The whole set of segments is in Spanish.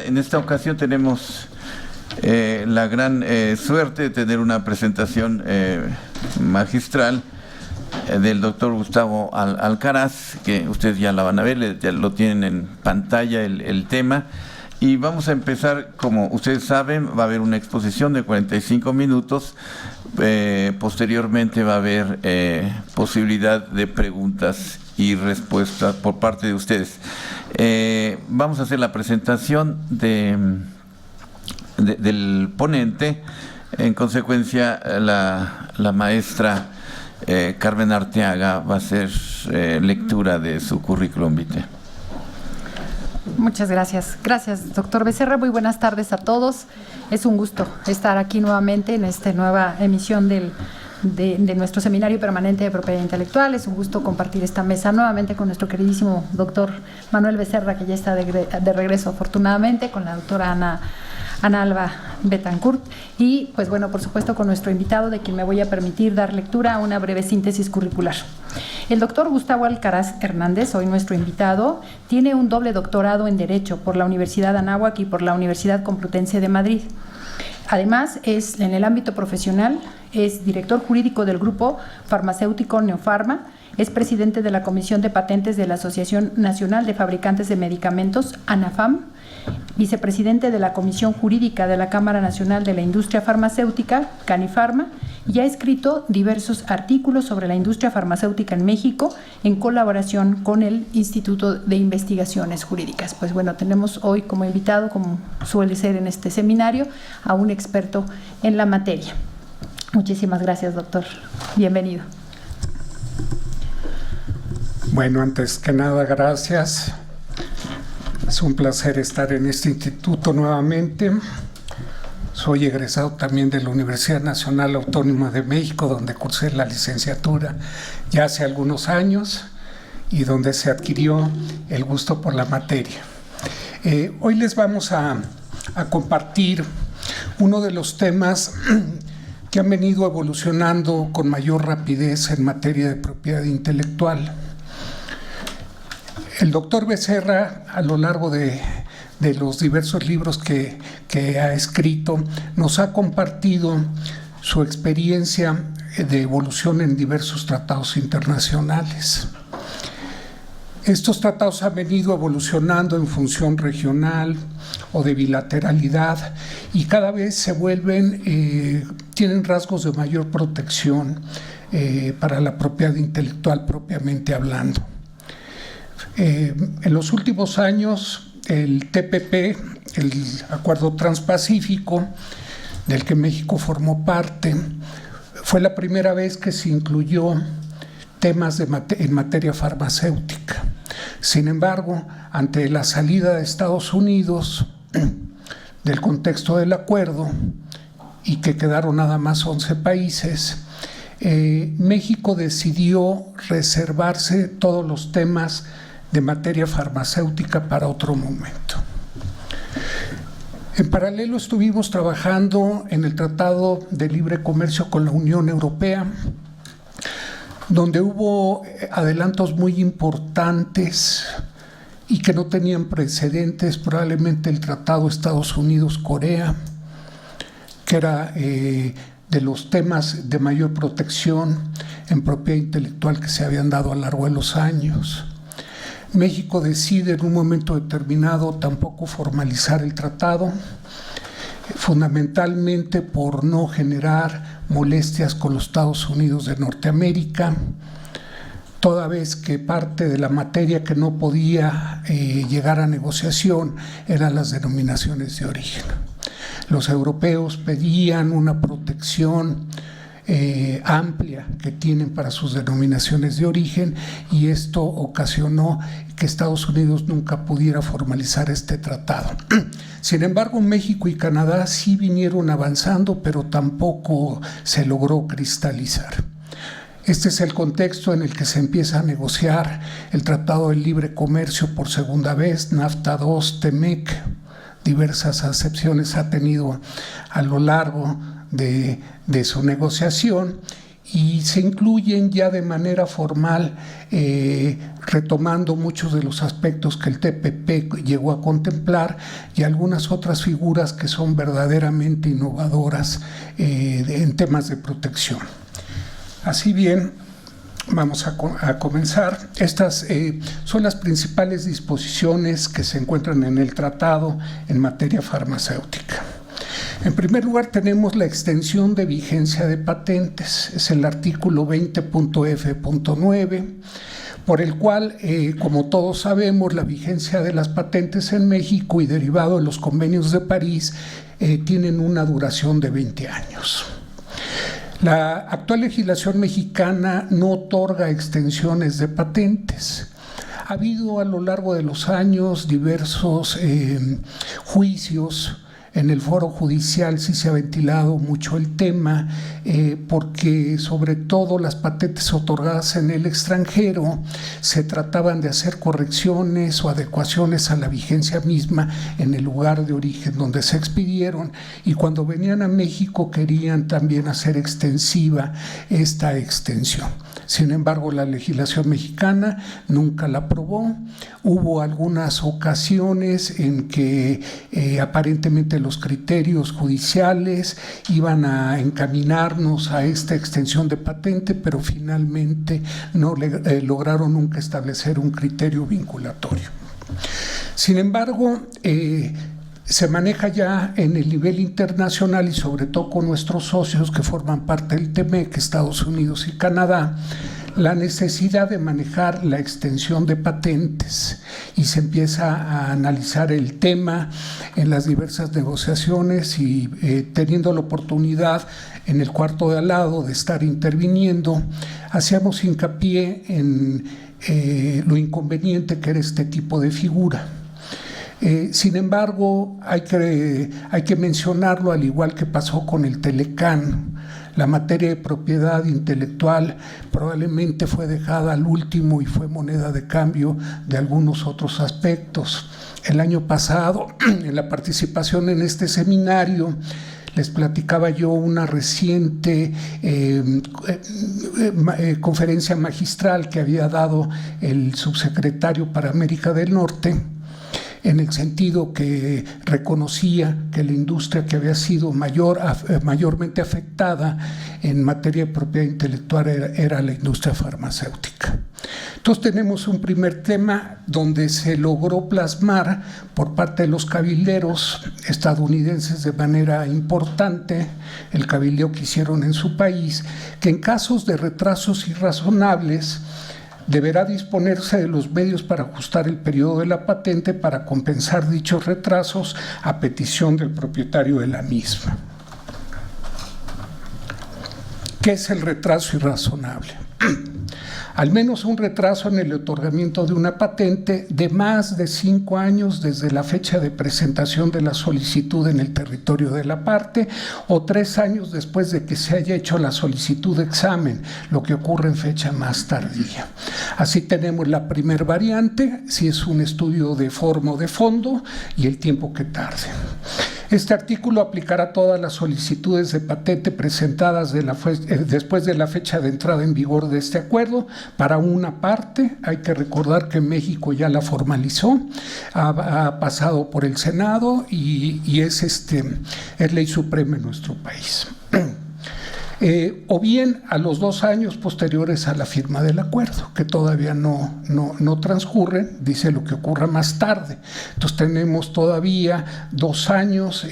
En esta ocasión tenemos la gran suerte de tener una presentación magistral del doctor Gustavo Alcaraz, que ustedes ya la van a ver, ya lo tienen en pantalla el tema. Y vamos a empezar, como ustedes saben, va a haber una exposición de 45 minutos. Posteriormente va a haber posibilidad de preguntas y respuestas por parte de ustedes. Vamos a hacer la presentación del ponente. En consecuencia, la maestra Carmen Arteaga va a hacer lectura de su currículum vitae. Muchas gracias. Gracias, doctor Becerra. Muy buenas tardes a todos. Es un gusto estar aquí nuevamente en esta nueva emisión de nuestro seminario permanente de propiedad intelectual. Es un gusto compartir esta mesa nuevamente con nuestro queridísimo doctor Manuel Becerra, que ya está de regreso afortunadamente, con la doctora Ana Alba Betancourt, y pues bueno, por supuesto con nuestro invitado, de quien me voy a permitir dar lectura a una breve síntesis curricular. El doctor Gustavo Alcaraz Hernández, hoy nuestro invitado, tiene un doble doctorado en Derecho por la Universidad Anáhuac y por la Universidad Complutense de Madrid. Además, en el ámbito profesional, es director jurídico del grupo farmacéutico Neopharma, es presidente de la Comisión de Patentes de la Asociación Nacional de Fabricantes de Medicamentos, ANAFAM, vicepresidente de la Comisión Jurídica de la Cámara Nacional de la Industria Farmacéutica, CANIFARMA, y ha escrito diversos artículos sobre la industria farmacéutica en México en colaboración con el Instituto de Investigaciones Jurídicas. Pues bueno, tenemos hoy como invitado, como suele ser en este seminario, a un experto en la materia. Muchísimas gracias, doctor. Bienvenido. Bueno, antes que nada, gracias. Es un placer estar en este instituto nuevamente. Soy egresado también de la Universidad Nacional Autónoma de México, donde cursé la licenciatura ya hace algunos años y donde se adquirió el gusto por la materia. Hoy les vamos a compartir uno de los temas que han venido evolucionando con mayor rapidez en materia de propiedad intelectual. El doctor Becerra, a lo largo de los diversos libros que ha escrito, nos ha compartido su experiencia de evolución en diversos tratados internacionales. Estos tratados han venido evolucionando en función regional o de bilateralidad y cada vez se tienen rasgos de mayor protección para la propiedad intelectual propiamente hablando. En los últimos años, el TPP, el Acuerdo Transpacífico, del que México formó parte, fue la primera vez que se incluyó temas en materia farmacéutica. Sin embargo, ante la salida de Estados Unidos del contexto del acuerdo y que quedaron nada más 11 países, México decidió reservarse todos los temas de materia farmacéutica para otro momento. En paralelo estuvimos trabajando en el Tratado de Libre Comercio con la Unión Europea, donde hubo adelantos muy importantes y que no tenían precedentes, probablemente el Tratado Estados Unidos-Corea, que era de los temas de mayor protección en propiedad intelectual que se habían dado a lo largo de los años. México decide en un momento determinado tampoco formalizar el tratado, fundamentalmente por no generar molestias con los Estados Unidos de Norteamérica, toda vez que parte de la materia que no podía llegar a negociación eran las denominaciones de origen. Los europeos pedían una protección amplia que tienen para sus denominaciones de origen y esto ocasionó que Estados Unidos nunca pudiera formalizar este tratado. Sin embargo, México y Canadá sí vinieron avanzando, pero tampoco se logró cristalizar. Este es el contexto en el que se empieza a negociar el Tratado de Libre Comercio por segunda vez, NAFTA II, TEMEC, diversas acepciones ha tenido a lo largo de su negociación, y se incluyen ya de manera formal, retomando muchos de los aspectos que el TPP llegó a contemplar, y algunas otras figuras que son verdaderamente innovadoras en temas de protección. Así bien, vamos a comenzar. Estas son las principales disposiciones que se encuentran en el tratado en materia farmacéutica. En primer lugar, tenemos la extensión de vigencia de patentes, es el artículo 20.f.9, por el cual, como todos sabemos, la vigencia de las patentes en México y derivado de los convenios de París tienen una duración de 20 años. La actual legislación mexicana no otorga extensiones de patentes. Ha habido a lo largo de los años diversos juicios. En el foro judicial sí se ha ventilado mucho el tema, porque sobre todo las patentes otorgadas en el extranjero se trataban de hacer correcciones o adecuaciones a la vigencia misma en el lugar de origen donde se expidieron, y cuando venían a México querían también hacer extensiva esta extensión. Sin embargo, la legislación mexicana nunca la aprobó. Hubo algunas ocasiones en que aparentemente los criterios judiciales iban a encaminarnos a esta extensión de patente, pero finalmente no lograron nunca establecer un criterio vinculatorio. Sin embargo, se maneja ya en el nivel internacional, y sobre todo con nuestros socios que forman parte del TMEC, Estados Unidos y Canadá, la necesidad de manejar la extensión de patentes, y se empieza a analizar el tema en las diversas negociaciones, y teniendo la oportunidad en el cuarto de al lado de estar interviniendo, hacíamos hincapié en lo inconveniente que era este tipo de figura. Sin embargo, hay que mencionarlo, al igual que pasó con el Telecán. La materia de propiedad intelectual probablemente fue dejada al último y fue moneda de cambio de algunos otros aspectos. El año pasado, en la participación en este seminario, les platicaba yo una reciente conferencia magistral que había dado el subsecretario para América del Norte, en el sentido que reconocía que la industria que había sido mayormente afectada en materia de propiedad intelectual era la industria farmacéutica. Entonces tenemos un primer tema donde se logró plasmar por parte de los cabilderos estadounidenses de manera importante, el cabildeo que hicieron en su país, que en casos de retrasos irrazonables deberá disponerse de los medios para ajustar el periodo de la patente para compensar dichos retrasos a petición del propietario de la misma. ¿Qué es el retraso irrazonable? Al menos un retraso en el otorgamiento de una patente de más de 5 años desde la fecha de presentación de la solicitud en el territorio de la parte, o 3 años después de que se haya hecho la solicitud de examen, lo que ocurre en fecha más tardía. Así tenemos la primera variante, si es un estudio de forma o de fondo, y el tiempo que tarde. Este artículo aplicará a todas las solicitudes de patente presentadas después de la fecha de entrada en vigor de este acuerdo. Para una parte, hay que recordar que México ya la formalizó, ha pasado por el Senado y es ley suprema en nuestro país. O bien a los 2 años posteriores a la firma del acuerdo, que todavía no transcurren, dice lo que ocurra más tarde. Entonces tenemos todavía 2 años,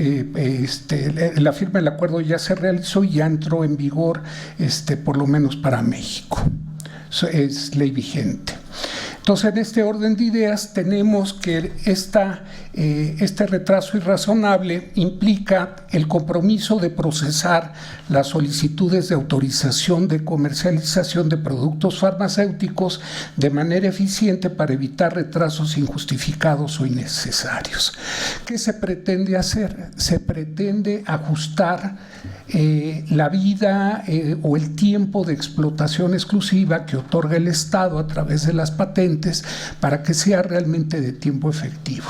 la firma del acuerdo ya se realizó y ya entró en vigor, por lo menos para México. Eso es ley vigente. Entonces, en este orden de ideas tenemos que este retraso irrazonable implica el compromiso de procesar las solicitudes de autorización de comercialización de productos farmacéuticos de manera eficiente para evitar retrasos injustificados o innecesarios. ¿Qué se pretende hacer? Se pretende ajustar la vida o el tiempo de explotación exclusiva que otorga el Estado a través de las patentes para que sea realmente de tiempo efectivo.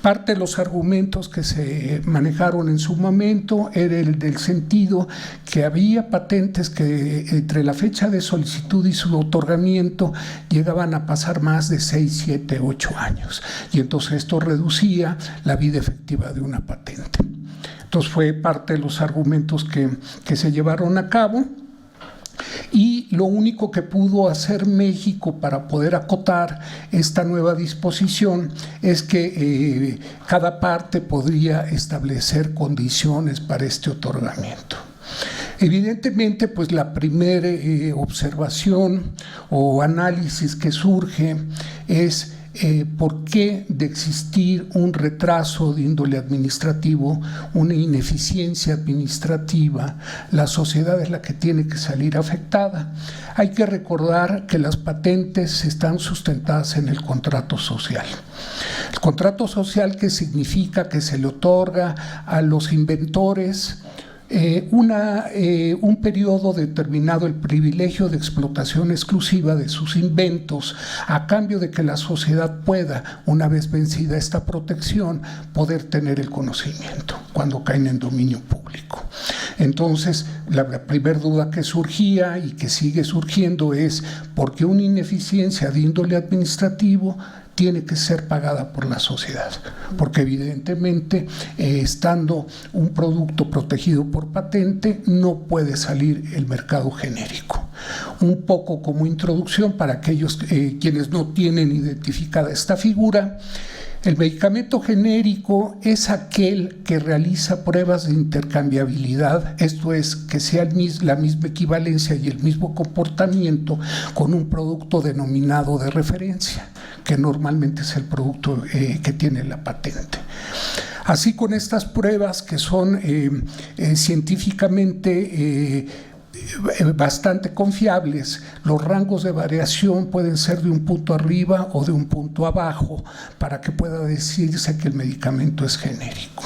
Parte de los argumentos que se manejaron en su momento era el del sentido que había patentes que entre la fecha de solicitud y su otorgamiento llegaban a pasar más de 6, 7, 8 años. Y entonces esto reducía la vida efectiva de una patente. Entonces fue parte de los argumentos que se llevaron a cabo. Y lo único que pudo hacer México para poder acotar esta nueva disposición es que cada parte podría establecer condiciones para este otorgamiento. Evidentemente, pues la primera observación o análisis que surge es por qué de existir un retraso de índole administrativo, una ineficiencia administrativa, la sociedad es la que tiene que salir afectada. Hay que recordar que las patentes están sustentadas en el contrato social. El contrato social, que significa que se le otorga a los inventores un periodo determinado, el privilegio de explotación exclusiva de sus inventos, a cambio de que la sociedad pueda, una vez vencida esta protección, poder tener el conocimiento cuando caen en dominio público. Entonces, la primera duda que surgía y que sigue surgiendo es ¿por qué una ineficiencia de índole administrativo tiene que ser pagada por la sociedad? Porque evidentemente, estando un producto protegido por patente, no puede salir el mercado genérico. Un poco como introducción para aquellos quienes no tienen identificada esta figura, el medicamento genérico es aquel que realiza pruebas de intercambiabilidad, esto es, que sea la misma equivalencia y el mismo comportamiento con un producto denominado de referencia, que normalmente es el producto que tiene la patente. Así, con estas pruebas que son científicamente bastante confiables, los rangos de variación pueden ser de un punto arriba o de un punto abajo para que pueda decirse que el medicamento es genérico.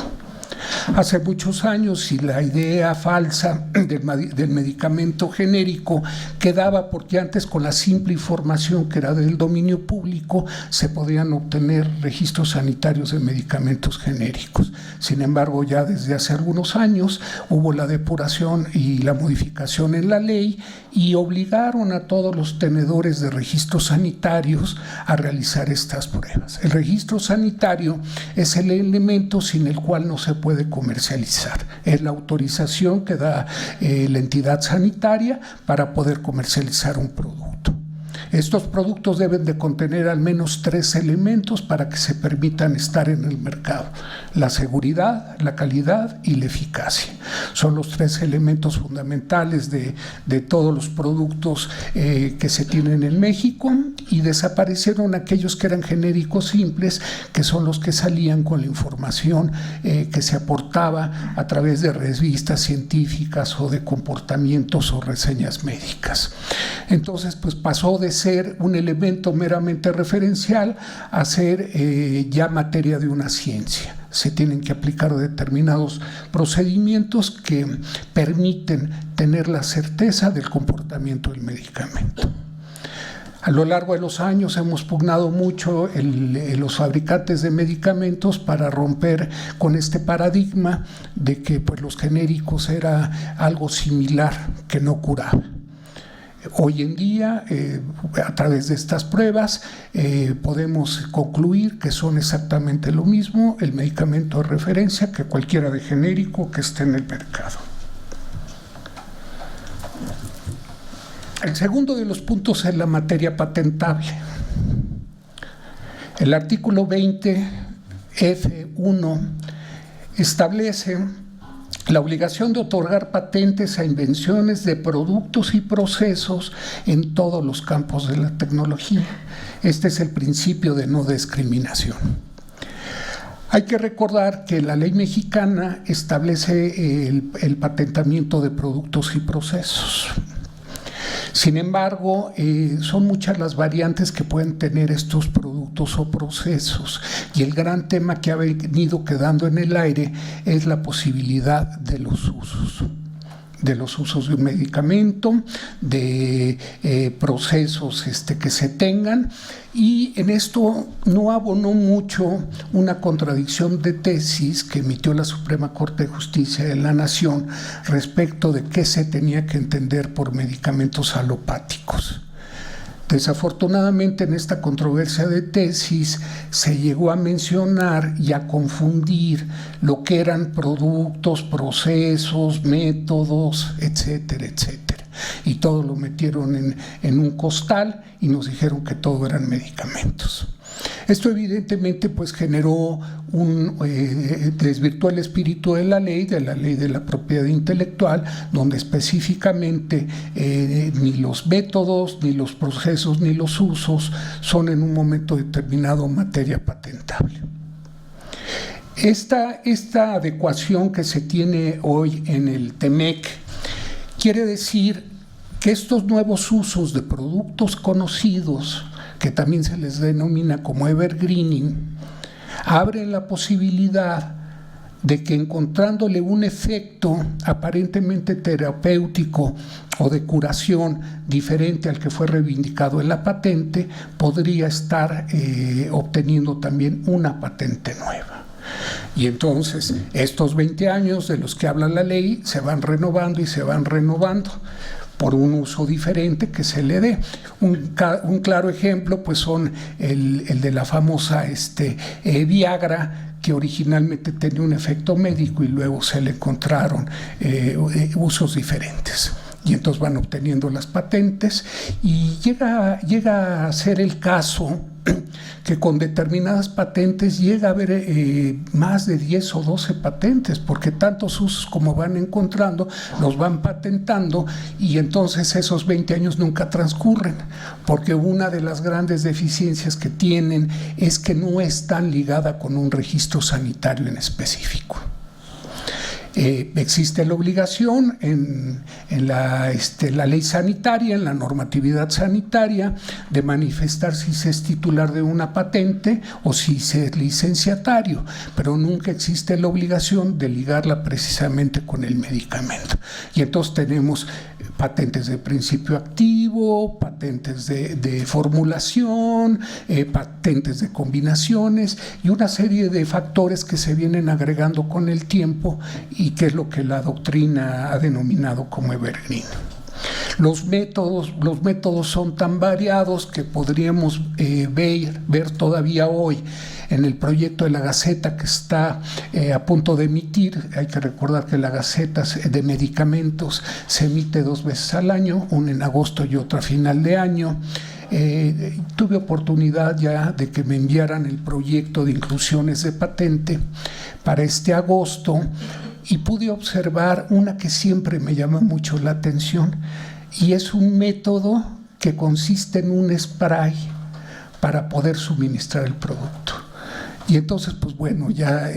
Hace muchos años, y la idea falsa del medicamento genérico quedaba porque antes, con la simple información que era del dominio público, se podían obtener registros sanitarios de medicamentos genéricos. Sin embargo, ya desde hace algunos años hubo la depuración y la modificación en la ley y obligaron a todos los tenedores de registros sanitarios a realizar estas pruebas. El registro sanitario es el elemento sin el cual no se puede comercializar. Es la autorización que da la entidad sanitaria para poder comercializar un producto. Estos productos deben de contener al menos 3 elementos para que se permitan estar en el mercado: la seguridad, la calidad y la eficacia. Son los 3 elementos fundamentales de todos los productos que se tienen en México, y desaparecieron aquellos que eran genéricos simples, que son los que salían con la información que se aportaba a través de revistas científicas o de comportamientos o reseñas médicas. Entonces, pues pasó de ser un elemento meramente referencial a ser ya materia de una ciencia. Se tienen que aplicar determinados procedimientos que permiten tener la certeza del comportamiento del medicamento. A lo largo de los años hemos pugnado mucho los fabricantes de medicamentos para romper con este paradigma de que pues, los genéricos era algo similar que no curaba. Hoy en día, a través de estas pruebas, podemos concluir que son exactamente lo mismo el medicamento de referencia que cualquiera de genérico que esté en el mercado. El segundo de los puntos es la materia patentable. El artículo 20 F1 establece la obligación de otorgar patentes a invenciones de productos y procesos en todos los campos de la tecnología. Este es el principio de no discriminación. Hay que recordar que la ley mexicana establece el patentamiento de productos y procesos. Sin embargo, son muchas las variantes que pueden tener estos productos o procesos, y el gran tema que ha venido quedando en el aire es la posibilidad de los usos. de los usos de un medicamento, de procesos que se tengan, y en esto no abonó mucho una contradicción de tesis que emitió la Suprema Corte de Justicia de la Nación respecto de qué se tenía que entender por medicamentos alopáticos. Desafortunadamente, en esta controversia de tesis se llegó a mencionar y a confundir lo que eran productos, procesos, métodos, etcétera, etcétera. Y todo lo metieron en un costal y nos dijeron que todo eran medicamentos. Esto evidentemente pues generó desvirtuó el espíritu de la ley de la propiedad intelectual, donde específicamente ni los métodos, ni los procesos, ni los usos son en un momento determinado materia patentable. Esta adecuación que se tiene hoy en el TEMEC quiere decir que estos nuevos usos de productos conocidos, que también se les denomina como evergreening, abren la posibilidad de que, encontrándole un efecto aparentemente terapéutico o de curación diferente al que fue reivindicado en la patente, podría estar obteniendo también una patente nueva. Y entonces estos 20 años de los que habla la ley se van renovando y se van renovando por un uso diferente que se le dé. Un claro ejemplo pues son el de la famosa Viagra, que originalmente tenía un efecto médico y luego se le encontraron usos diferentes. Y entonces van obteniendo las patentes, y llega a ser el caso que con determinadas patentes llega a haber más de 10 o 12 patentes, porque tantos usos como van encontrando los van patentando, y entonces esos 20 años nunca transcurren, porque una de las grandes deficiencias que tienen es que no están ligada con un registro sanitario en específico. Existe la obligación en la ley sanitaria, en la normatividad sanitaria, de manifestar si se es titular de una patente o si se es licenciatario, pero nunca existe la obligación de ligarla precisamente con el medicamento. Y entonces tenemos patentes de principio activo, patentes de formulación, patentes de combinaciones y una serie de factores que se vienen agregando con el tiempo y que es lo que la doctrina ha denominado como evergreen. Los métodos son tan variados que podríamos ver todavía hoy en el proyecto de la Gaceta que está a punto de emitir. Hay que recordar que la Gaceta de medicamentos se emite 2 veces al año, una en agosto y otra a final de año. Tuve oportunidad ya de que me enviaran el proyecto de inclusiones de patente para este agosto, y pude observar una que siempre me llama mucho la atención, y es un método que consiste en un spray para poder suministrar el producto. Y entonces, pues bueno, ya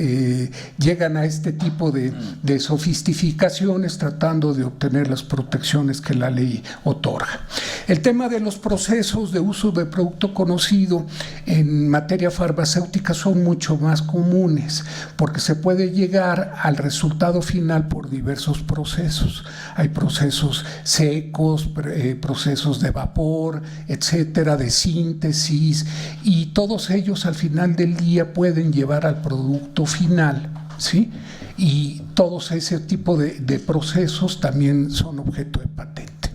llegan a este tipo de sofisticaciones tratando de obtener las protecciones que la ley otorga. El tema de los procesos de uso de producto conocido en materia farmacéutica son mucho más comunes, porque se puede llegar al resultado final por diversos procesos. Hay procesos secos, procesos de vapor, etcétera, de síntesis, y todos ellos al final del día pueden llevar al producto final, ¿sí? Y todos ese tipo de procesos también son objeto de patente.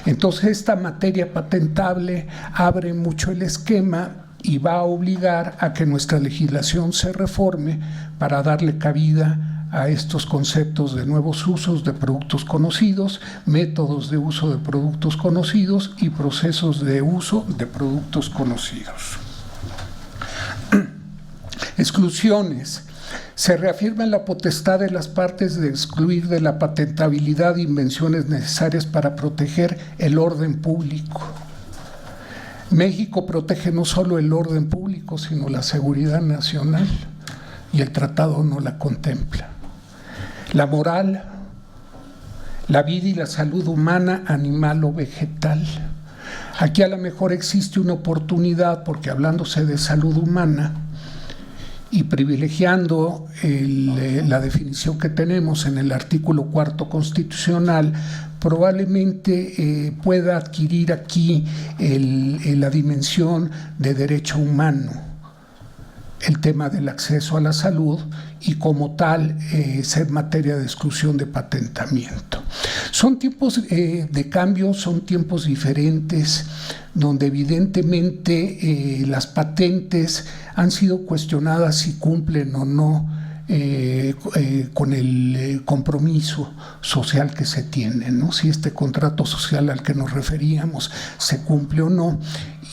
Entonces, esta materia patentable abre mucho el esquema y va a obligar a que nuestra legislación se reforme para darle cabida a estos conceptos de nuevos usos de productos conocidos, métodos de uso de productos conocidos y procesos de uso de productos conocidos. Exclusiones. Se reafirma la potestad de las partes de excluir de la patentabilidad invenciones necesarias para proteger el orden público. México protege no solo el orden público, sino la seguridad nacional, y el tratado no la contempla. La moral, la vida y la salud humana, animal o vegetal. Aquí a lo mejor existe una oportunidad, porque hablándose de salud humana, y privilegiando la definición que tenemos en el artículo 4 constitucional, probablemente pueda adquirir aquí la dimensión de derecho humano, el tema del acceso a la salud, y como tal ser materia de exclusión de patentamiento. Son tiempos de cambio, son tiempos diferentes, donde evidentemente las patentes han sido cuestionadas si cumplen o no con el compromiso social que se tiene, ¿no? Si este contrato social al que nos referíamos se cumple o no.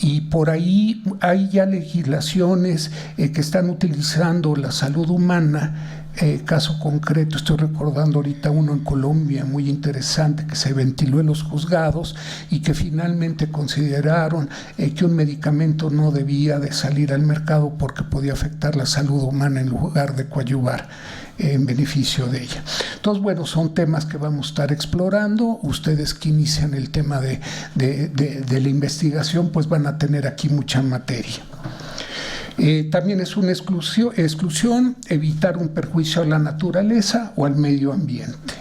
Y por ahí hay ya legislaciones que están utilizando la salud humana. Caso concreto, estoy recordando ahorita uno en Colombia muy interesante que se ventiló en los juzgados y que finalmente consideraron que un medicamento no debía de salir al mercado porque podía afectar la salud humana en lugar de coadyuvar en beneficio de ella. Entonces, bueno, son temas que vamos a estar explorando. Ustedes que inician el tema de la investigación, pues van a tener aquí mucha materia. También es una exclusión evitar un perjuicio a la naturaleza o al medio ambiente.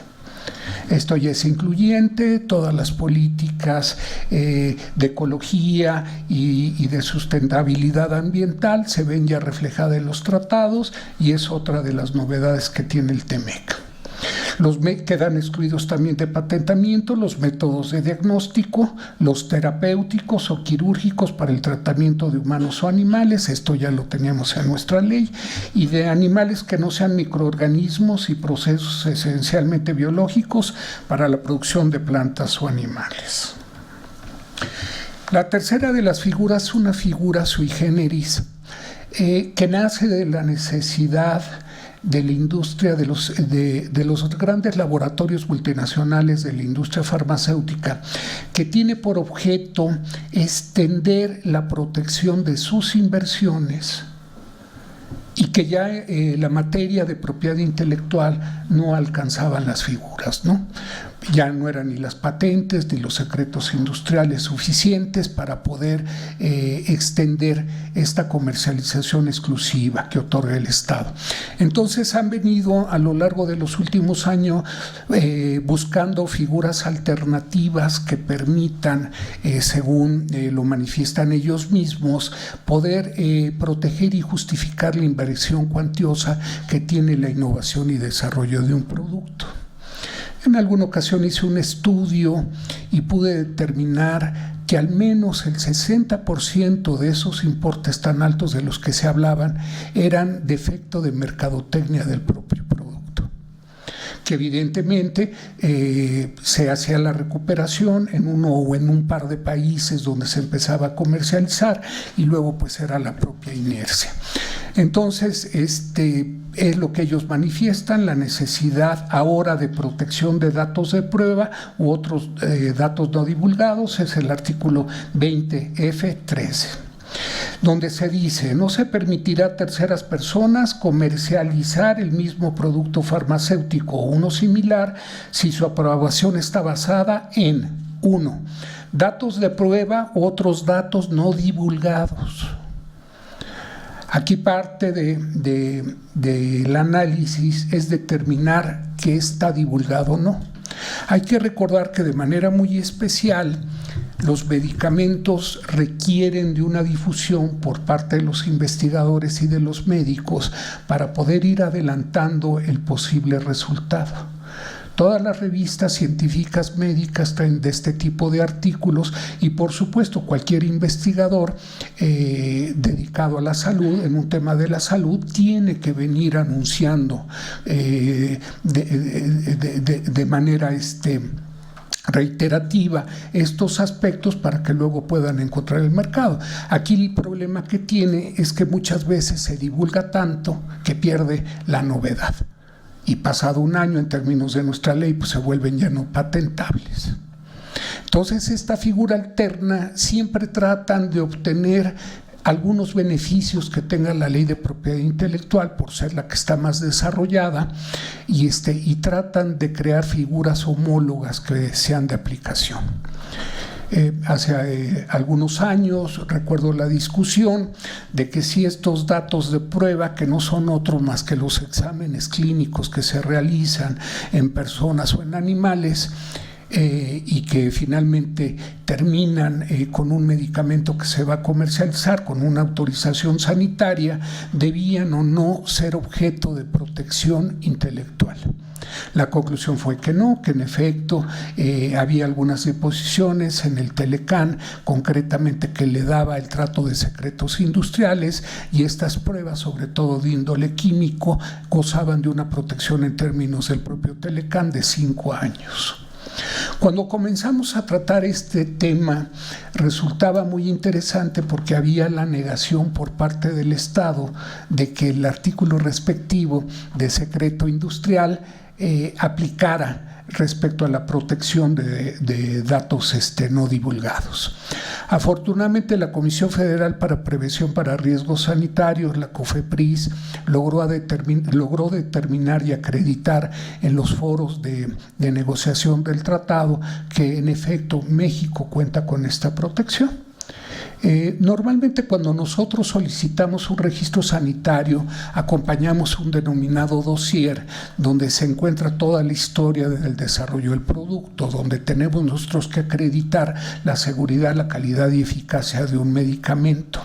Esto ya es incluyente, todas las políticas de ecología y de sustentabilidad ambiental se ven ya reflejadas en los tratados, y es otra de las novedades que tiene el TEMEC. Quedan excluidos también de patentamiento los métodos de diagnóstico, los terapéuticos o quirúrgicos para el tratamiento de humanos o animales, esto ya lo teníamos en nuestra ley, y de animales que no sean microorganismos y procesos esencialmente biológicos para la producción de plantas o animales. La tercera de las figuras es una figura sui generis que nace de la necesidad de la industria, de los grandes laboratorios multinacionales de la industria farmacéutica, que tiene por objeto extender la protección de sus inversiones, y que ya la materia de propiedad intelectual no alcanzaban las figuras, ¿no? Ya no eran ni las patentes ni los secretos industriales suficientes para poder extender esta comercialización exclusiva que otorga el Estado. Entonces han venido a lo largo de los últimos años buscando figuras alternativas que permitan, según lo manifiestan ellos mismos, poder proteger y justificar la inversión cuantiosa que tiene la innovación y desarrollo de un producto. En alguna ocasión hice un estudio y pude determinar que al menos el 60% de esos importes tan altos de los que se hablaban eran defecto de mercadotecnia del propio producto, que evidentemente se hacía la recuperación en uno o en un par de países donde se empezaba a comercializar, y luego pues era la propia inercia. Entonces, es lo que ellos manifiestan, la necesidad ahora de protección de datos de prueba u otros datos no divulgados, es el artículo 20F13, donde se dice: no se permitirá a terceras personas comercializar el mismo producto farmacéutico o uno similar si su aprobación está basada en 1. Datos de prueba u otros datos no divulgados. Aquí parte del análisis es determinar qué está divulgado o no. Hay que recordar que de manera muy especial los medicamentos requieren de una difusión por parte de los investigadores y de los médicos para poder ir adelantando el posible resultado. Todas las revistas científicas médicas traen de este tipo de artículos, y por supuesto cualquier investigador dedicado a la salud, en un tema de la salud, tiene que venir anunciando de manera reiterativa estos aspectos para que luego puedan encontrar el mercado. Aquí el problema que tiene es que muchas veces se divulga tanto que pierde la novedad. Y pasado un año, en términos de nuestra ley, pues se vuelven ya no patentables. Entonces, esta figura alterna siempre tratan de obtener algunos beneficios que tenga la ley de propiedad intelectual por ser la que está más desarrollada, y tratan de crear figuras homólogas que sean de aplicación. Hace algunos años recuerdo la discusión de que si estos datos de prueba, que no son otros más que los exámenes clínicos que se realizan en personas o en animales, y que finalmente terminan con un medicamento que se va a comercializar con una autorización sanitaria, debían o no ser objeto de protección intelectual. La conclusión fue que no, que en efecto había algunas disposiciones en el Telecán, concretamente que le daba el trato de secretos industriales, y estas pruebas, sobre todo de índole químico, gozaban de una protección en términos del propio Telecán de 5 años. Cuando comenzamos a tratar este tema, resultaba muy interesante porque había la negación por parte del Estado de que el artículo respectivo de secreto industrial aplicara respecto a la protección de datos no divulgados. Afortunadamente, la Comisión Federal para Prevención para Riesgos Sanitarios, la COFEPRIS, logró determinar y acreditar en los foros de negociación del tratado que en efecto México cuenta con esta protección. Normalmente cuando nosotros solicitamos un registro sanitario, acompañamos un denominado dossier donde se encuentra toda la historia del desarrollo del producto, donde tenemos nosotros que acreditar la seguridad, la calidad y eficacia de un medicamento.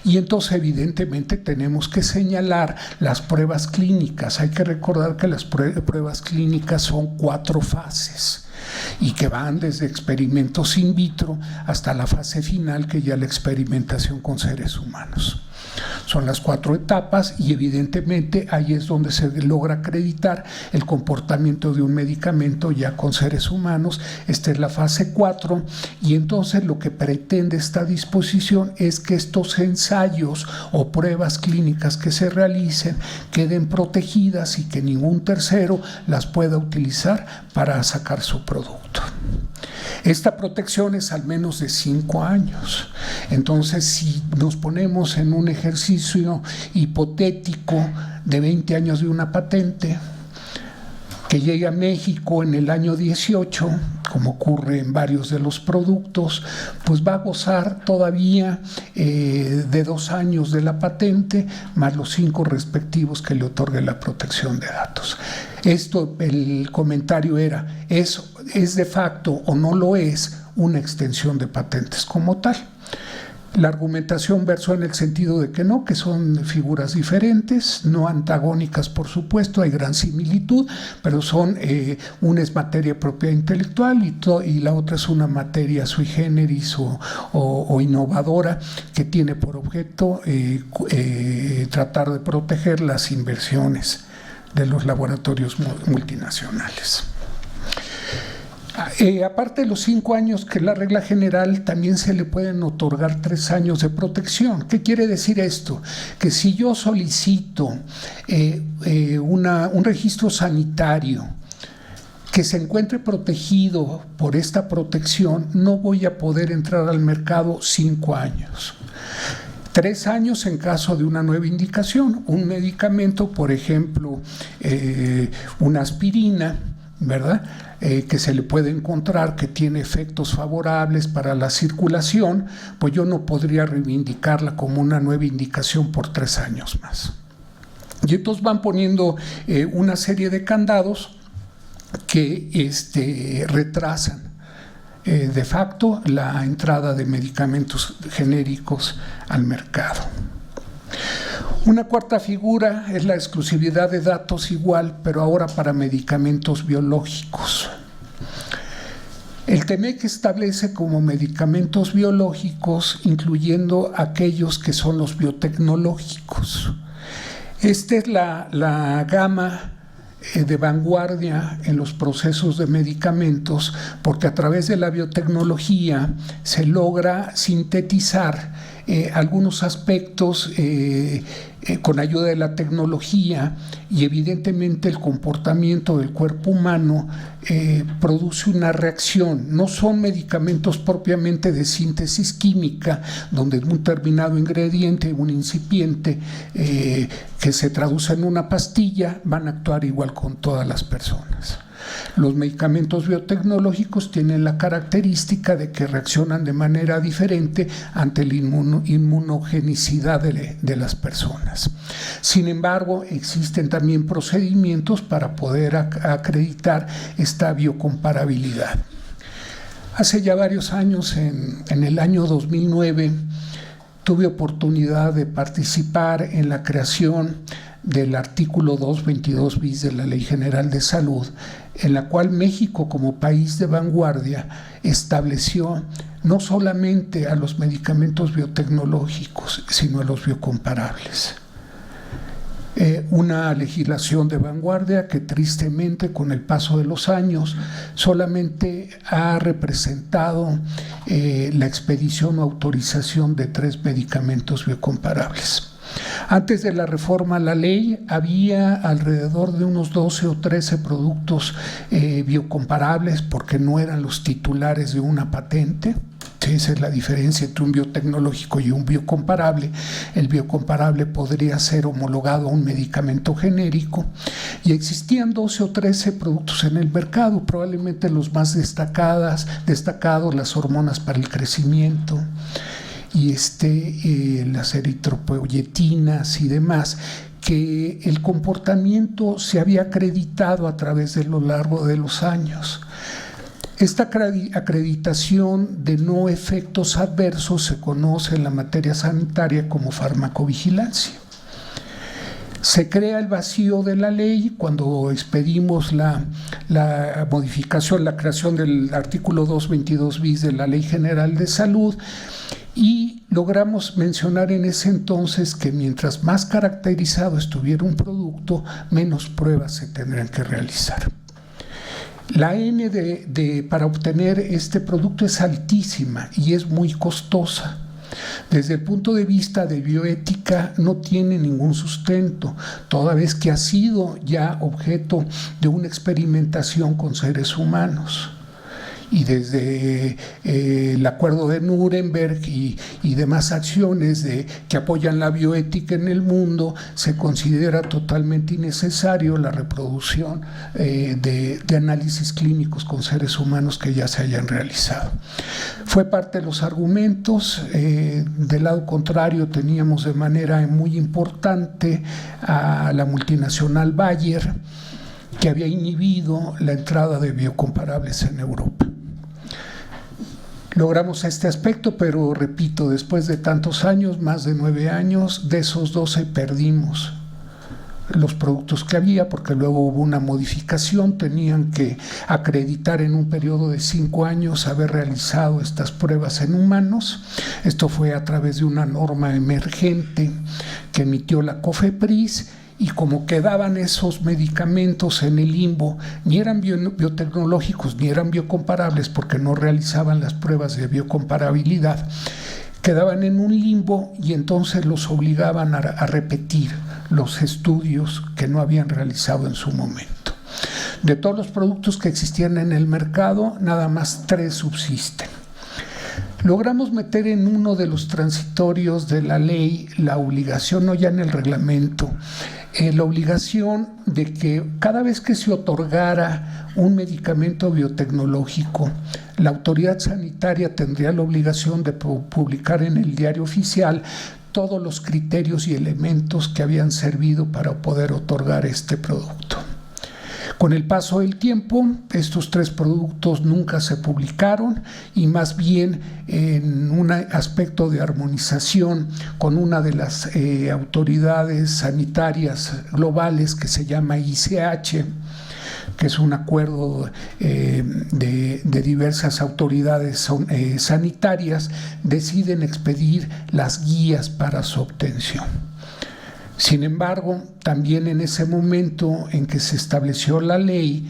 Y entonces evidentemente tenemos que señalar las pruebas clínicas. Hay que recordar que las pruebas clínicas son 4 fases y que van desde experimentos in vitro hasta la fase final, que ya la experimentación con seres humanos. Son las 4 etapas y evidentemente ahí es donde se logra acreditar el comportamiento de un medicamento ya con seres humanos. Esta es la fase 4 y entonces lo que pretende esta disposición es que estos ensayos o pruebas clínicas que se realicen queden protegidas y que ningún tercero las pueda utilizar para sacar su producto. Esta protección es al menos de 5 años. Entonces, si nos ponemos en un ejercicio hipotético de 20 años de una patente que llegue a México en el año 18, como ocurre en varios de los productos, pues va a gozar todavía de 2 años de la patente, más los 5 respectivos que le otorgue la protección de datos. Esto, el comentario era, ¿es de facto o no lo es una extensión de patentes como tal? La argumentación versó en el sentido de que no, que son figuras diferentes, no antagónicas por supuesto, hay gran similitud, pero son, una es materia de propiedad intelectual y la otra es una materia sui generis o innovadora que tiene por objeto tratar de proteger las inversiones de los laboratorios multinacionales. Aparte de los 5 años que es la regla general, también se le pueden otorgar 3 años de protección. ¿Qué quiere decir esto? Que si yo solicito un registro sanitario que se encuentre protegido por esta protección, no voy a poder entrar al mercado 5 años. 3 años en caso de una nueva indicación, un medicamento, por ejemplo, una aspirina, ¿verdad? Que se le puede encontrar que tiene efectos favorables para la circulación, pues yo no podría reivindicarla como una nueva indicación por 3 años más. Y entonces van poniendo una serie de candados que retrasan de facto la entrada de medicamentos genéricos al mercado. Una cuarta figura es la exclusividad de datos igual, pero ahora para medicamentos biológicos. El TEMEC establece como medicamentos biológicos, incluyendo aquellos que son los biotecnológicos. Esta es la gama de vanguardia en los procesos de medicamentos, porque a través de la biotecnología se logra sintetizar algunos aspectos con ayuda de la tecnología, y evidentemente el comportamiento del cuerpo humano produce una reacción. No son medicamentos propiamente de síntesis química, donde un determinado ingrediente, un incipiente que se traduce en una pastilla, van a actuar igual con todas las personas. Los medicamentos biotecnológicos tienen la característica de que reaccionan de manera diferente ante la inmunogenicidad de las personas. Sin embargo, existen también procedimientos para poder acreditar esta biocomparabilidad. Hace ya varios años, en el año 2009, tuve oportunidad de participar en la creación del artículo 222 bis de la Ley General de Salud, en la cual México, como país de vanguardia, estableció no solamente a los medicamentos biotecnológicos, sino a los biocomparables. Una legislación de vanguardia que tristemente con el paso de los años solamente ha representado la expedición o autorización de 3 medicamentos biocomparables. Antes de la reforma a la ley había alrededor de unos 12 o 13 productos biocomparables porque no eran los titulares de una patente. Sí, esa es la diferencia entre un biotecnológico y un biocomparable. El biocomparable podría ser homologado a un medicamento genérico y existían 12 o 13 productos en el mercado, probablemente los más destacados, las hormonas para el crecimiento y las eritropoyetinas y demás, que el comportamiento se había acreditado a través de lo largo de los años. Esta acreditación de no efectos adversos se conoce en la materia sanitaria como farmacovigilancia. Se crea el vacío de la ley cuando expedimos la modificación, la creación del artículo 222 bis de la Ley General de Salud, y logramos mencionar en ese entonces que mientras más caracterizado estuviera un producto, menos pruebas se tendrían que realizar. La N para obtener este producto es altísima y es muy costosa. Desde el punto de vista de bioética no tiene ningún sustento, toda vez que ha sido ya objeto de una experimentación con seres humanos. Y desde el acuerdo de Nuremberg y demás acciones que apoyan la bioética en el mundo, se considera totalmente innecesario la reproducción de análisis clínicos con seres humanos que ya se hayan realizado. Fue parte de los argumentos. Del lado contrario teníamos de manera muy importante a la multinacional Bayer, que había inhibido la entrada de biocomparables en Europa. Logramos este aspecto, pero repito, después de tantos años, más de 9 años, de esos 12 perdimos los productos que había, porque luego hubo una modificación, tenían que acreditar en un periodo de 5 años haber realizado estas pruebas en humanos. Esto fue a través de una norma emergente que emitió la COFEPRIS, y como quedaban esos medicamentos en el limbo, ni eran biotecnológicos ni eran biocomparables porque no realizaban las pruebas de biocomparabilidad, quedaban en un limbo y entonces los obligaban a repetir los estudios que no habían realizado en su momento. De todos los productos que existían en el mercado, nada más 3 subsisten. Logramos meter en uno de los transitorios de la ley la obligación, no ya en el reglamento, la obligación de que cada vez que se otorgara un medicamento biotecnológico, la autoridad sanitaria tendría la obligación de publicar en el diario oficial todos los criterios y elementos que habían servido para poder otorgar este producto. Con el paso del tiempo, estos 3 productos nunca se publicaron y más bien en un aspecto de armonización con una de las autoridades sanitarias globales que se llama ICH, que es un acuerdo de diversas autoridades sanitarias, deciden expedir las guías para su obtención. Sin embargo, también en ese momento en que se estableció la ley,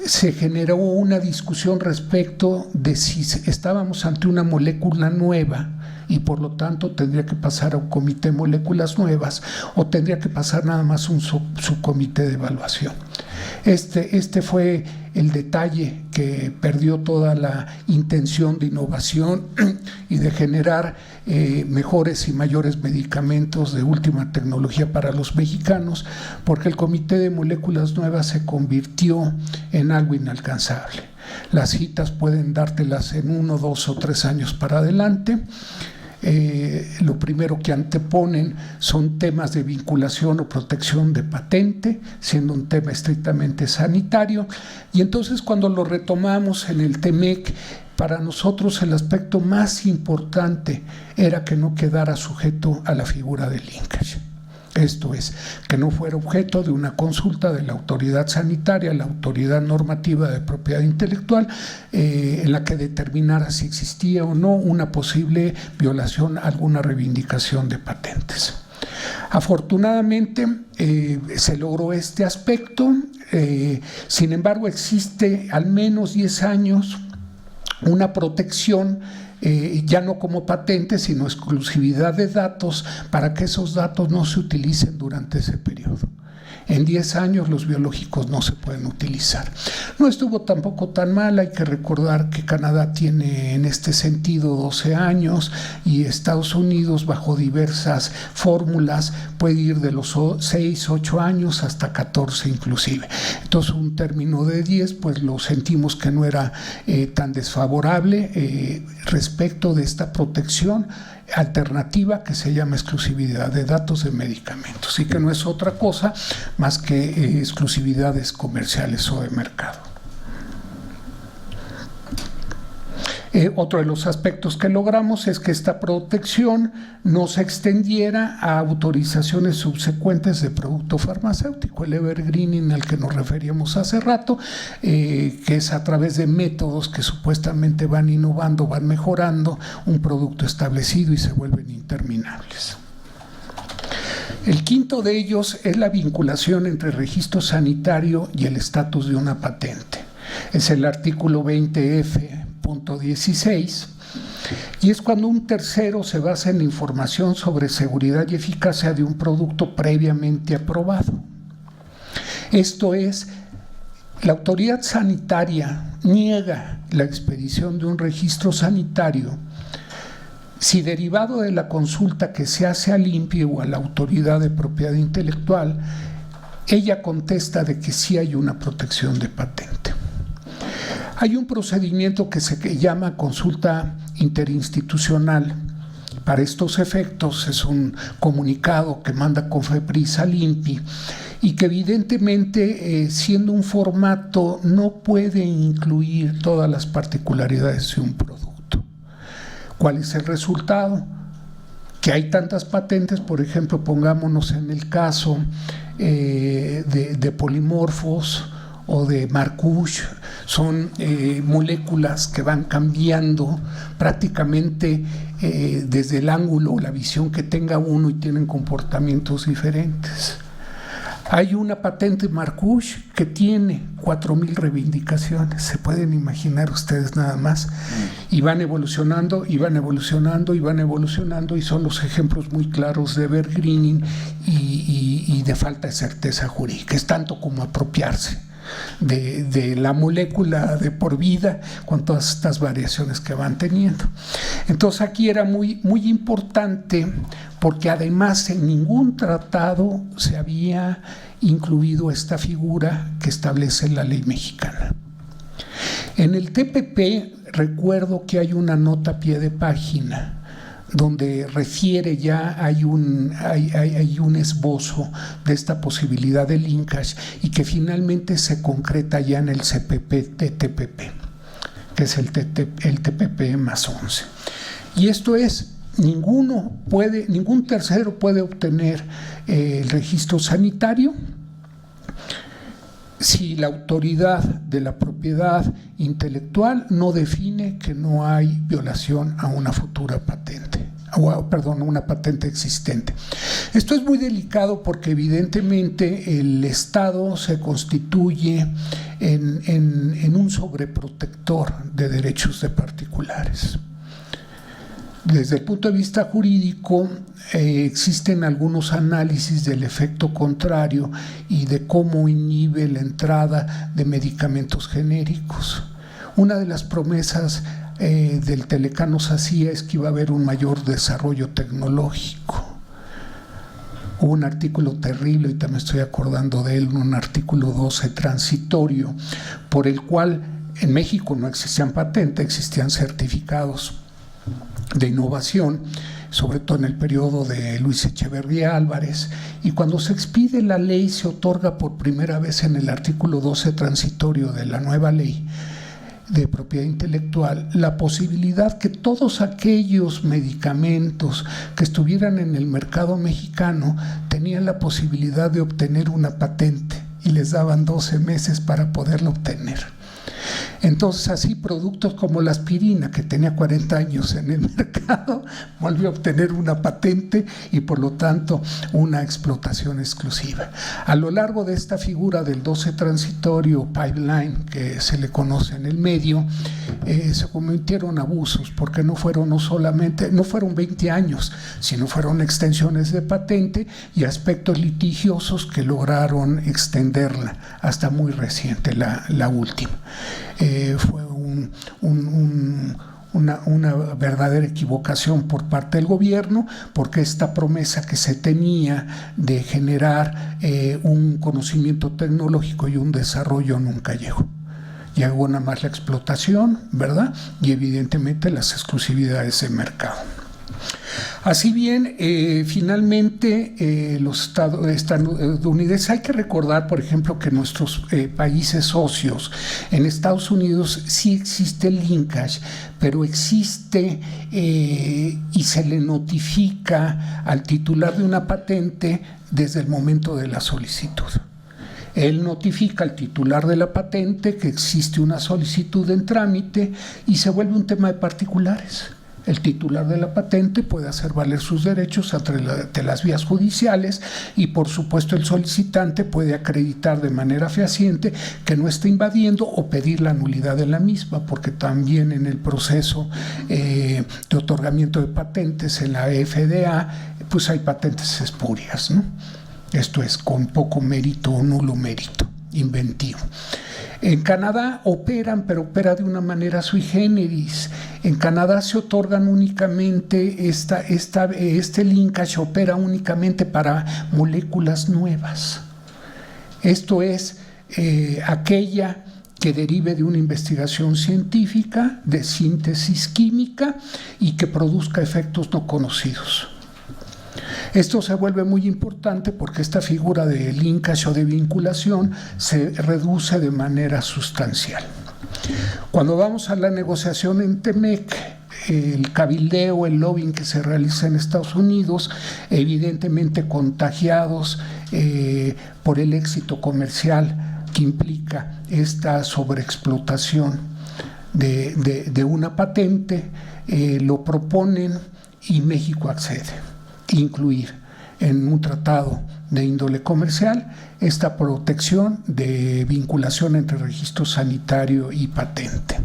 se generó una discusión respecto de si estábamos ante una molécula nueva y por lo tanto tendría que pasar a un comité de moléculas nuevas o tendría que pasar nada más un subcomité de evaluación. Este fue el detalle que perdió toda la intención de innovación y de generar mejores y mayores medicamentos de última tecnología para los mexicanos, porque el Comité de Moléculas Nuevas se convirtió en algo inalcanzable. Las citas pueden dártelas en 1, 2 o 3 años para adelante. Lo primero que anteponen son temas de vinculación o protección de patente, siendo un tema estrictamente sanitario, y entonces cuando lo retomamos en el TEMEC, para nosotros el aspecto más importante era que no quedara sujeto a la figura del linkage. Esto es, que no fuera objeto de una consulta de la autoridad sanitaria, la autoridad normativa de propiedad intelectual, en la que determinara si existía o no una posible violación a alguna reivindicación de patentes. Afortunadamente se logró este aspecto, sin embargo existe al menos 10 años una protección, ya no como patente, sino exclusividad de datos, para que esos datos no se utilicen durante ese periodo. En 10 años los biológicos no se pueden utilizar. No estuvo tampoco tan mal, hay que recordar que Canadá tiene en este sentido 12 años y Estados Unidos, bajo diversas fórmulas, puede ir de los 6, 8 años hasta 14 inclusive. Entonces un término de 10 pues lo sentimos que no era tan desfavorable respecto de esta protección alternativa que se llama exclusividad de datos de medicamentos, y que no es otra cosa más que exclusividades comerciales o de mercado. Otro de los aspectos que logramos es que esta protección no se extendiera a autorizaciones subsecuentes de producto farmacéutico, el evergreening al que nos referíamos hace rato, que es a través de métodos que supuestamente van innovando, van mejorando un producto establecido y se vuelven interminables. El quinto de ellos es la vinculación entre el registro sanitario y el estatus de una patente. Es el artículo 20F.16, y es cuando un tercero se basa en la información sobre seguridad y eficacia de un producto previamente aprobado. Esto es, la autoridad sanitaria niega la expedición de un registro sanitario si, derivado de la consulta que se hace al INPI o a la autoridad de propiedad intelectual, ella contesta de que sí hay una protección de patente. Hay un procedimiento que se llama consulta interinstitucional. Para estos efectos es un comunicado que manda COFEPRIS al INPI y que evidentemente, siendo un formato, no puede incluir todas las particularidades de un producto. ¿Cuál es el resultado? Que hay tantas patentes, por ejemplo, pongámonos en el caso de polimorfos o de Marcouche, son moléculas que van cambiando prácticamente desde el ángulo o la visión que tenga uno y tienen comportamientos diferentes. Hay una patente Marcouche que tiene 4,000 reivindicaciones, se pueden imaginar ustedes nada más, y van evolucionando, y van evolucionando, y van evolucionando, y son los ejemplos muy claros de evergreening y de falta de certeza jurídica. Es tanto como apropiarse de la molécula de por vida con todas estas variaciones que van teniendo. Entonces aquí era muy, muy importante, porque además en ningún tratado se había incluido esta figura que establece la ley mexicana. En el TPP recuerdo que hay una nota a pie de página donde refiere ya, hay un esbozo de esta posibilidad de linkage y que finalmente se concreta ya en el CPP de TPP, que es el TPP más 11. Y esto es, ningún tercero puede obtener el registro sanitario si la autoridad de la propiedad intelectual no define que no hay violación a una futura patente, una patente existente. Esto es muy delicado porque evidentemente el Estado se constituye en un sobreprotector de derechos de particulares. Desde el punto de vista jurídico, existen algunos análisis del efecto contrario y de cómo inhibe la entrada de medicamentos genéricos. Una de las promesas del Telecano Sacía es que iba a haber un mayor desarrollo tecnológico. Hubo un artículo terrible, ahorita me estoy acordando de él, un artículo 12 transitorio, por el cual en México no existían patentes, existían certificados de innovación, sobre todo en el periodo de Luis Echeverría Álvarez, y cuando se expide la ley se otorga por primera vez en el artículo 12 transitorio de la nueva ley de propiedad intelectual la posibilidad que todos aquellos medicamentos que estuvieran en el mercado mexicano tenían la posibilidad de obtener una patente y les daban 12 meses para poderla obtener. Entonces, así productos como la aspirina, que tenía 40 años en el mercado, volvió a obtener una patente y por lo tanto una explotación exclusiva. A lo largo de esta figura del 12 transitorio pipeline, que se le conoce en el medio, se cometieron abusos, porque no fueron 20 años, sino fueron extensiones de patente y aspectos litigiosos que lograron extenderla hasta muy reciente, la última. Fue una verdadera equivocación por parte del gobierno, porque esta promesa que se tenía de generar un conocimiento tecnológico y un desarrollo nunca llegó. Llegó nada más la explotación, ¿verdad? Y evidentemente las exclusividades de mercado. Así bien, finalmente los estadounidenses, hay que recordar, por ejemplo, que nuestros países socios, en Estados Unidos sí existe el linkage, pero existe y se le notifica al titular de una patente desde el momento de la solicitud. Él notifica al titular de la patente que existe una solicitud en trámite y se vuelve un tema de particulares. El titular de la patente puede hacer valer sus derechos ante las vías judiciales y, por supuesto, el solicitante puede acreditar de manera fehaciente que no está invadiendo o pedir la nulidad de la misma, porque también en el proceso de otorgamiento de patentes en la FDA, pues hay patentes espurias, ¿no? Esto es con poco mérito o nulo mérito, inventivo. En Canadá operan, pero opera de una manera sui generis. En Canadá se otorgan únicamente, este linkage opera únicamente para moléculas nuevas. Esto es aquella que derive de una investigación científica, de síntesis química y que produzca efectos no conocidos. Esto se vuelve muy importante porque esta figura de linkage o de vinculación se reduce de manera sustancial. Cuando vamos a la negociación en TEMEC, el cabildeo, el lobbying que se realiza en Estados Unidos, evidentemente contagiados por el éxito comercial que implica esta sobreexplotación de una patente, lo proponen y México accede. Incluir en un tratado de índole comercial esta protección de vinculación entre registro sanitario y patente.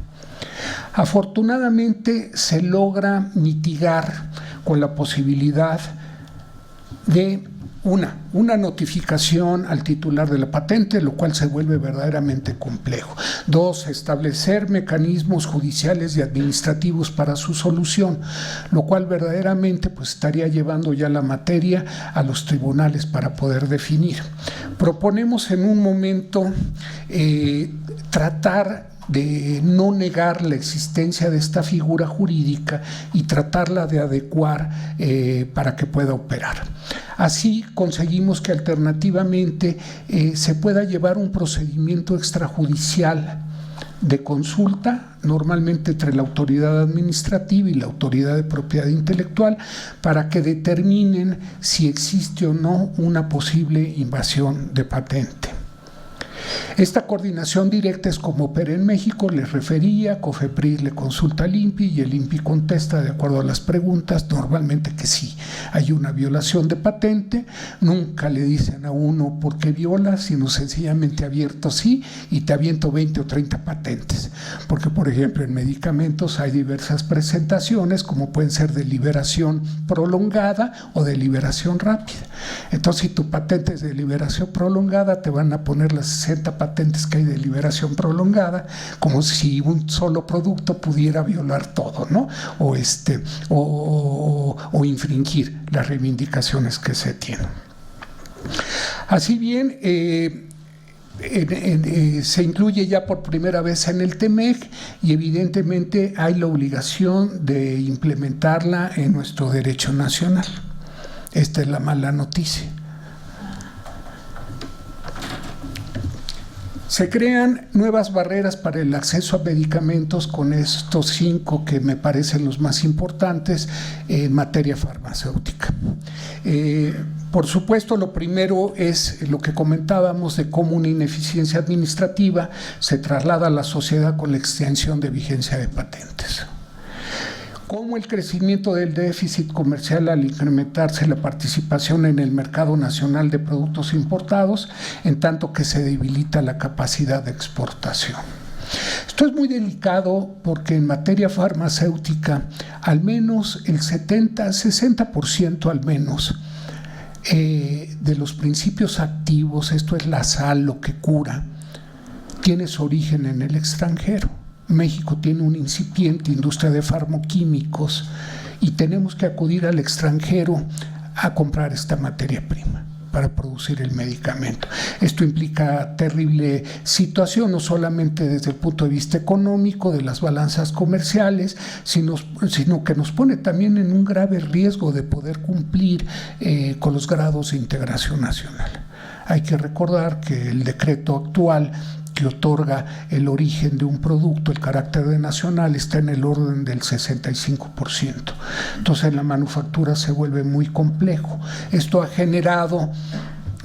Afortunadamente se logra mitigar con la posibilidad de una notificación al titular de la patente, lo cual se vuelve verdaderamente complejo. 2, establecer mecanismos judiciales y administrativos para su solución, lo cual verdaderamente pues estaría llevando ya la materia a los tribunales para poder definir. Proponemos en un momento tratar de no negar la existencia de esta figura jurídica y tratarla de adecuar para que pueda operar. Así conseguimos que alternativamente se pueda llevar un procedimiento extrajudicial de consulta, normalmente entre la autoridad administrativa y la autoridad de propiedad intelectual, para que determinen si existe o no una posible invasión de patente. Esta coordinación directa es como opera en México, les refería, COFEPRIS le consulta al INPI y el INPI contesta de acuerdo a las preguntas, normalmente que sí, hay una violación de patente, nunca le dicen a uno por qué viola, sino sencillamente abierto sí y te aviento 20 o 30 patentes, porque por ejemplo en medicamentos hay diversas presentaciones como pueden ser de liberación prolongada o de liberación rápida. Entonces si tu patente es de liberación prolongada te van a poner las 60 patentes que hay de liberación prolongada, como si un solo producto pudiera violar todo, ¿no? O infringir las reivindicaciones que se tienen. Así bien, se incluye ya por primera vez en el TEMEC y evidentemente hay la obligación de implementarla en nuestro derecho nacional. Esta es la mala noticia. Se crean nuevas barreras para el acceso a medicamentos con estos 5 que me parecen los más importantes en materia farmacéutica. Por supuesto, lo primero es lo que comentábamos de cómo una ineficiencia administrativa se traslada a la sociedad con la extensión de vigencia de patentes. Cómo el crecimiento del déficit comercial al incrementarse la participación en el mercado nacional de productos importados, en tanto que se debilita la capacidad de exportación. Esto es muy delicado porque en materia farmacéutica, al menos el 60% al menos, de los principios activos, esto es la sal, lo que cura, tiene su origen en el extranjero. México tiene una incipiente industria de farmoquímicos y tenemos que acudir al extranjero a comprar esta materia prima para producir el medicamento. Esto implica terrible situación, no solamente desde el punto de vista económico, de las balanzas comerciales, sino que nos pone también en un grave riesgo de poder cumplir con los grados de integración nacional. Hay que recordar que el decreto actual que otorga el origen de un producto, el carácter de nacional, está en el orden del 65%. Entonces la manufactura se vuelve muy complejo. Esto ha generado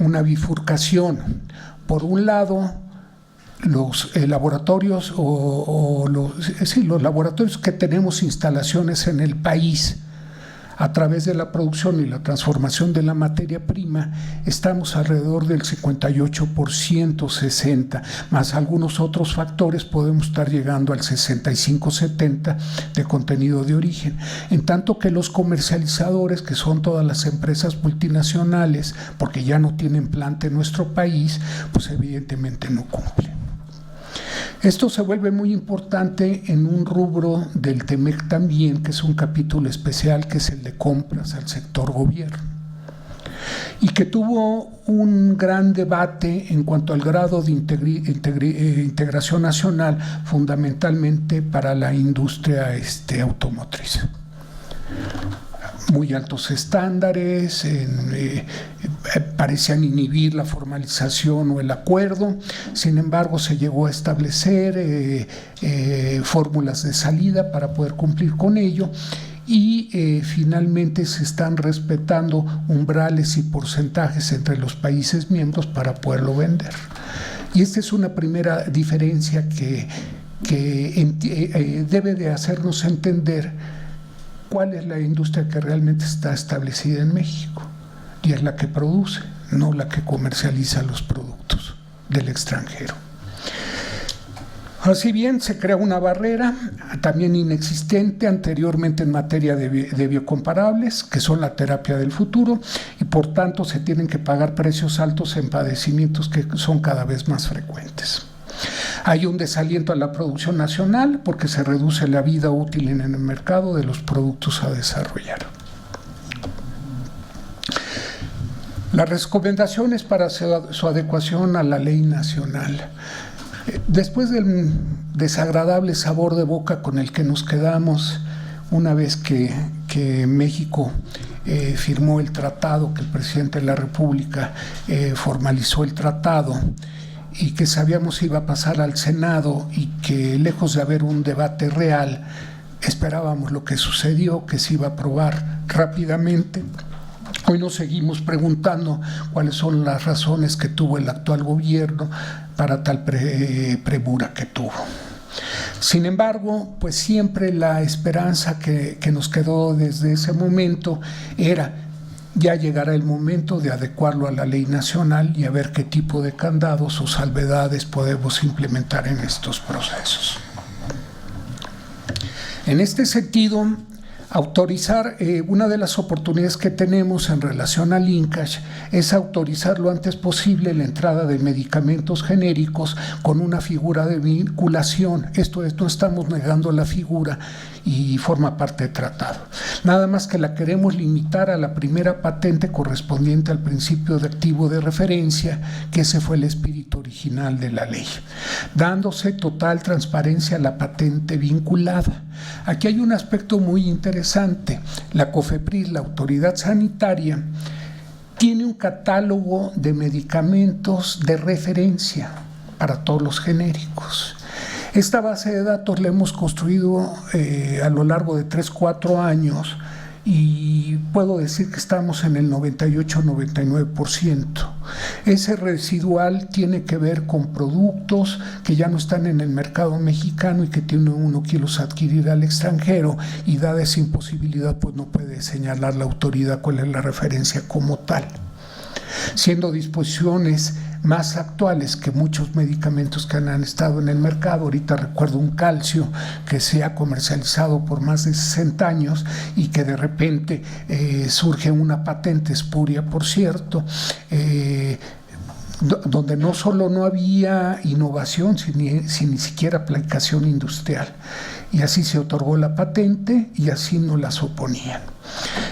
una bifurcación. Por un lado, los laboratorios los laboratorios que tenemos instalaciones en el país, a través de la producción y la transformación de la materia prima, estamos alrededor del 58%, 60%, más algunos otros factores podemos estar llegando al 65-70% de contenido de origen. En tanto que los comercializadores, que son todas las empresas multinacionales, porque ya no tienen planta en nuestro país, pues evidentemente no cumplen. Esto se vuelve muy importante en un rubro del TEMEC también, que es un capítulo especial, que es el de compras al sector gobierno, y que tuvo un gran debate en cuanto al grado de integración nacional, fundamentalmente para la industria automotriz. Muy altos estándares, parecían inhibir la formalización o el acuerdo. Sin embargo, se llegó a establecer fórmulas de salida para poder cumplir con ello y finalmente se están respetando umbrales y porcentajes entre los países miembros para poderlo vender. Y esta es una primera diferencia que debe de hacernos entender cuál es la industria que realmente está establecida en México, y es la que produce, no la que comercializa los productos del extranjero. Así bien, se crea una barrera también inexistente anteriormente en materia de biocomparables, que son la terapia del futuro, y por tanto se tienen que pagar precios altos en padecimientos que son cada vez más frecuentes. Hay un desaliento a la producción nacional porque se reduce la vida útil en el mercado de los productos a desarrollar. Las recomendaciones para su adecuación a la ley nacional. Después del desagradable sabor de boca con el que nos quedamos una vez que México firmó el tratado, que el presidente de la República formalizó el tratado, y que sabíamos iba a pasar al Senado y que lejos de haber un debate real, esperábamos lo que sucedió, que se iba a aprobar rápidamente. Hoy nos seguimos preguntando cuáles son las razones que tuvo el actual gobierno para tal premura que tuvo. Sin embargo, pues siempre la esperanza que nos quedó desde ese momento era: ya llegará el momento de adecuarlo a la ley nacional y a ver qué tipo de candados o salvedades podemos implementar en estos procesos. En este sentido, autorizar, una de las oportunidades que tenemos en relación al INCASH es autorizar lo antes posible la entrada de medicamentos genéricos con una figura de vinculación. Esto es, no estamos negando la figura y forma parte del tratado. Nada más que la queremos limitar a la primera patente correspondiente al principio de activo de referencia, que ese fue el espíritu original de la ley, dándose total transparencia a la patente vinculada. Aquí hay un aspecto muy interesante. La COFEPRIS, la autoridad sanitaria, tiene un catálogo de medicamentos de referencia para todos los genéricos. Esta base de datos la hemos construido a lo largo de 3-4 años y puedo decir que estamos en el 98-99%. Ese residual tiene que ver con productos que ya no están en el mercado mexicano y que tiene uno que los adquirir al extranjero, y dada esa imposibilidad, pues no puede señalar la autoridad cuál es la referencia como tal, siendo disposiciones más actuales que muchos medicamentos que han estado en el mercado. Ahorita recuerdo un calcio que se ha comercializado por más de 60 años y que de repente surge una patente espuria, por cierto, donde no solo no había innovación, sino ni siquiera aplicación industrial. Y así se otorgó la patente y así no las oponían.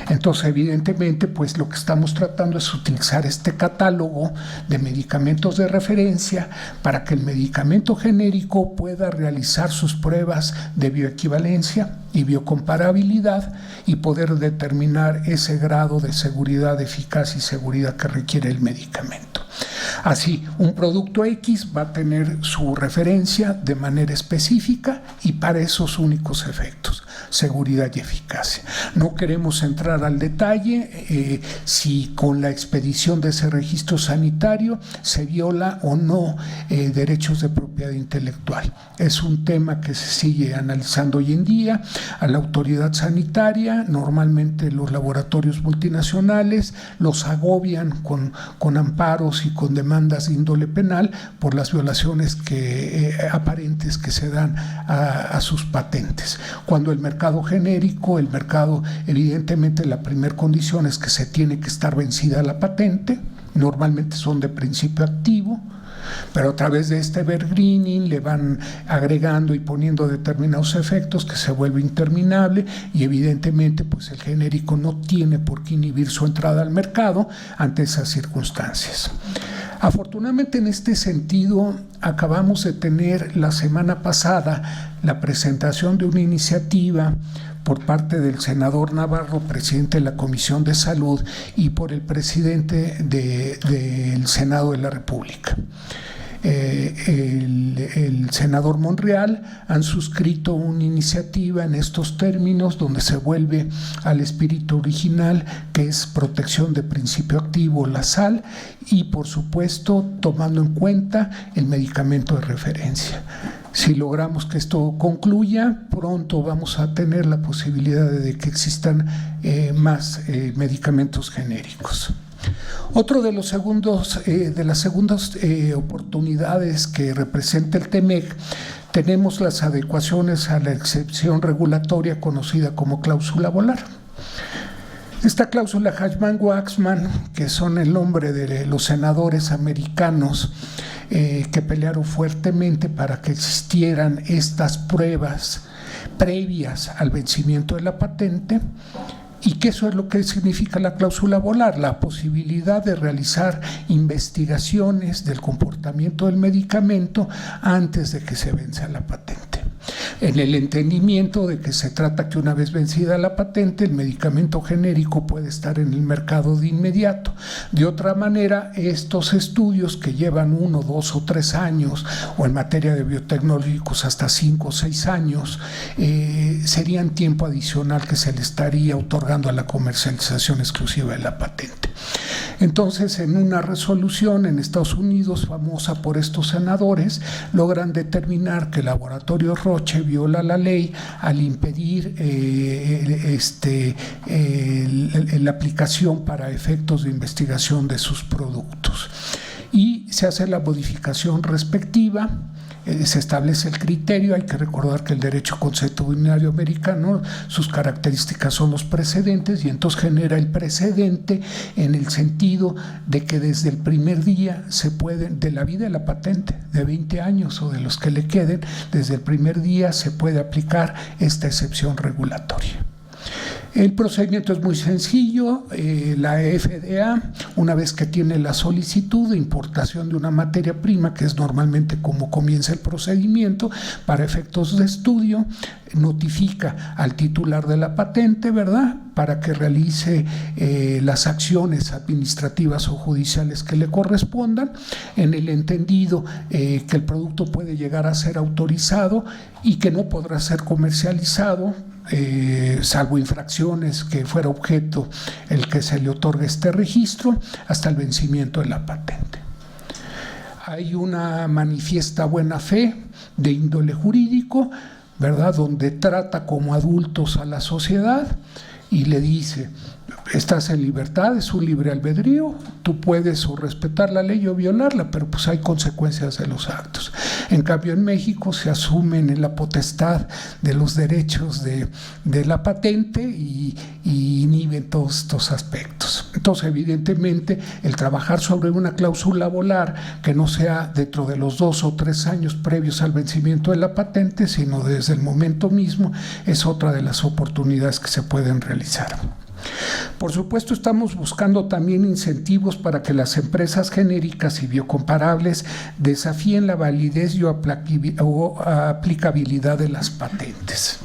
Entonces, evidentemente, pues lo que estamos tratando es utilizar este catálogo de medicamentos de referencia para que el medicamento genérico pueda realizar sus pruebas de bioequivalencia y biocomparabilidad y poder determinar ese grado de seguridad, eficacia y seguridad que requiere el medicamento. Así, un producto X va a tener su referencia de manera específica y para esos únicos efectos, seguridad y eficacia. No queremos entrar al detalle si con la expedición de ese registro sanitario se viola o no derechos de propiedad intelectual. Es un tema que se sigue analizando hoy en día. A la autoridad sanitaria, normalmente los laboratorios multinacionales los agobian con amparos y con demandas de índole penal por las violaciones aparentes que se dan a sus patentes. Cuando el mercado genérico, evidentemente la primera condición es que se tiene que estar vencida la patente, normalmente son de principio activo, pero a través de este evergreening le van agregando y poniendo determinados efectos que se vuelve interminable y evidentemente pues el genérico no tiene por qué inhibir su entrada al mercado ante esas circunstancias. Afortunadamente, en este sentido, acabamos de tener la semana pasada la presentación de una iniciativa por parte del senador Navarro, presidente de la Comisión de Salud, y por el presidente del Senado de la República. El senador Monreal han suscrito una iniciativa en estos términos donde se vuelve al espíritu original, que es protección de principio activo, la sal, y por supuesto tomando en cuenta el medicamento de referencia. Si logramos que esto concluya, pronto vamos a tener la posibilidad de que existan más medicamentos genéricos. Otro de las segundas oportunidades que representa el TEMEC, tenemos las adecuaciones a la excepción regulatoria conocida como cláusula volar. Esta cláusula Hatchman-Waxman, que son el nombre de los senadores americanos que pelearon fuertemente para que existieran estas pruebas previas al vencimiento de la patente, y que eso es lo que significa la cláusula volar, la posibilidad de realizar investigaciones del comportamiento del medicamento antes de que se venza la patente. en el entendimiento de que se trata que una vez vencida la patente, el medicamento genérico puede estar en el mercado de inmediato. De otra manera, estos estudios que llevan 1, 2 o 3 años, o en materia de biotecnológicos hasta 5 o 6 años, serían tiempo adicional que se le estaría otorgando a la comercialización exclusiva de la patente. Entonces, en una resolución en Estados Unidos, famosa por estos senadores, logran determinar que el laboratorio Roche viola la ley al impedir la aplicación para efectos de investigación de sus productos. Y se hace la modificación respectiva. Se establece el criterio. Hay que recordar que el derecho consuetudinario americano, sus características son los precedentes, y entonces genera el precedente en el sentido de que desde el primer día se puede, de la vida de la patente, de 20 años o de los que le queden, desde el primer día se puede aplicar esta excepción regulatoria. El procedimiento es muy sencillo. La FDA, una vez que tiene la solicitud de importación de una materia prima, que es normalmente como comienza el procedimiento, para efectos de estudio, notifica al titular de la patente, ¿verdad?, para que realice las acciones administrativas o judiciales que le correspondan, en el entendido que el producto puede llegar a ser autorizado y que no podrá ser comercializado, salvo infracciones que fuera objeto el que se le otorgue este registro, hasta el vencimiento de la patente. Hay una manifiesta buena fe de índole jurídico, ¿verdad?, donde trata como adultos a la sociedad y le dice: estás en libertad, es un libre albedrío, tú puedes o respetar la ley o violarla, pero pues hay consecuencias de los actos. En cambio, en México se asumen en la potestad de los derechos de la patente y inhiben todos estos aspectos. Entonces, evidentemente, el trabajar sobre una cláusula volar que no sea dentro de los 2 o 3 años previos al vencimiento de la patente, sino desde el momento mismo, es otra de las oportunidades que se pueden realizar. Por supuesto, estamos buscando también incentivos para que las empresas genéricas y biocomparables desafíen la validez o aplicabilidad de las patentes.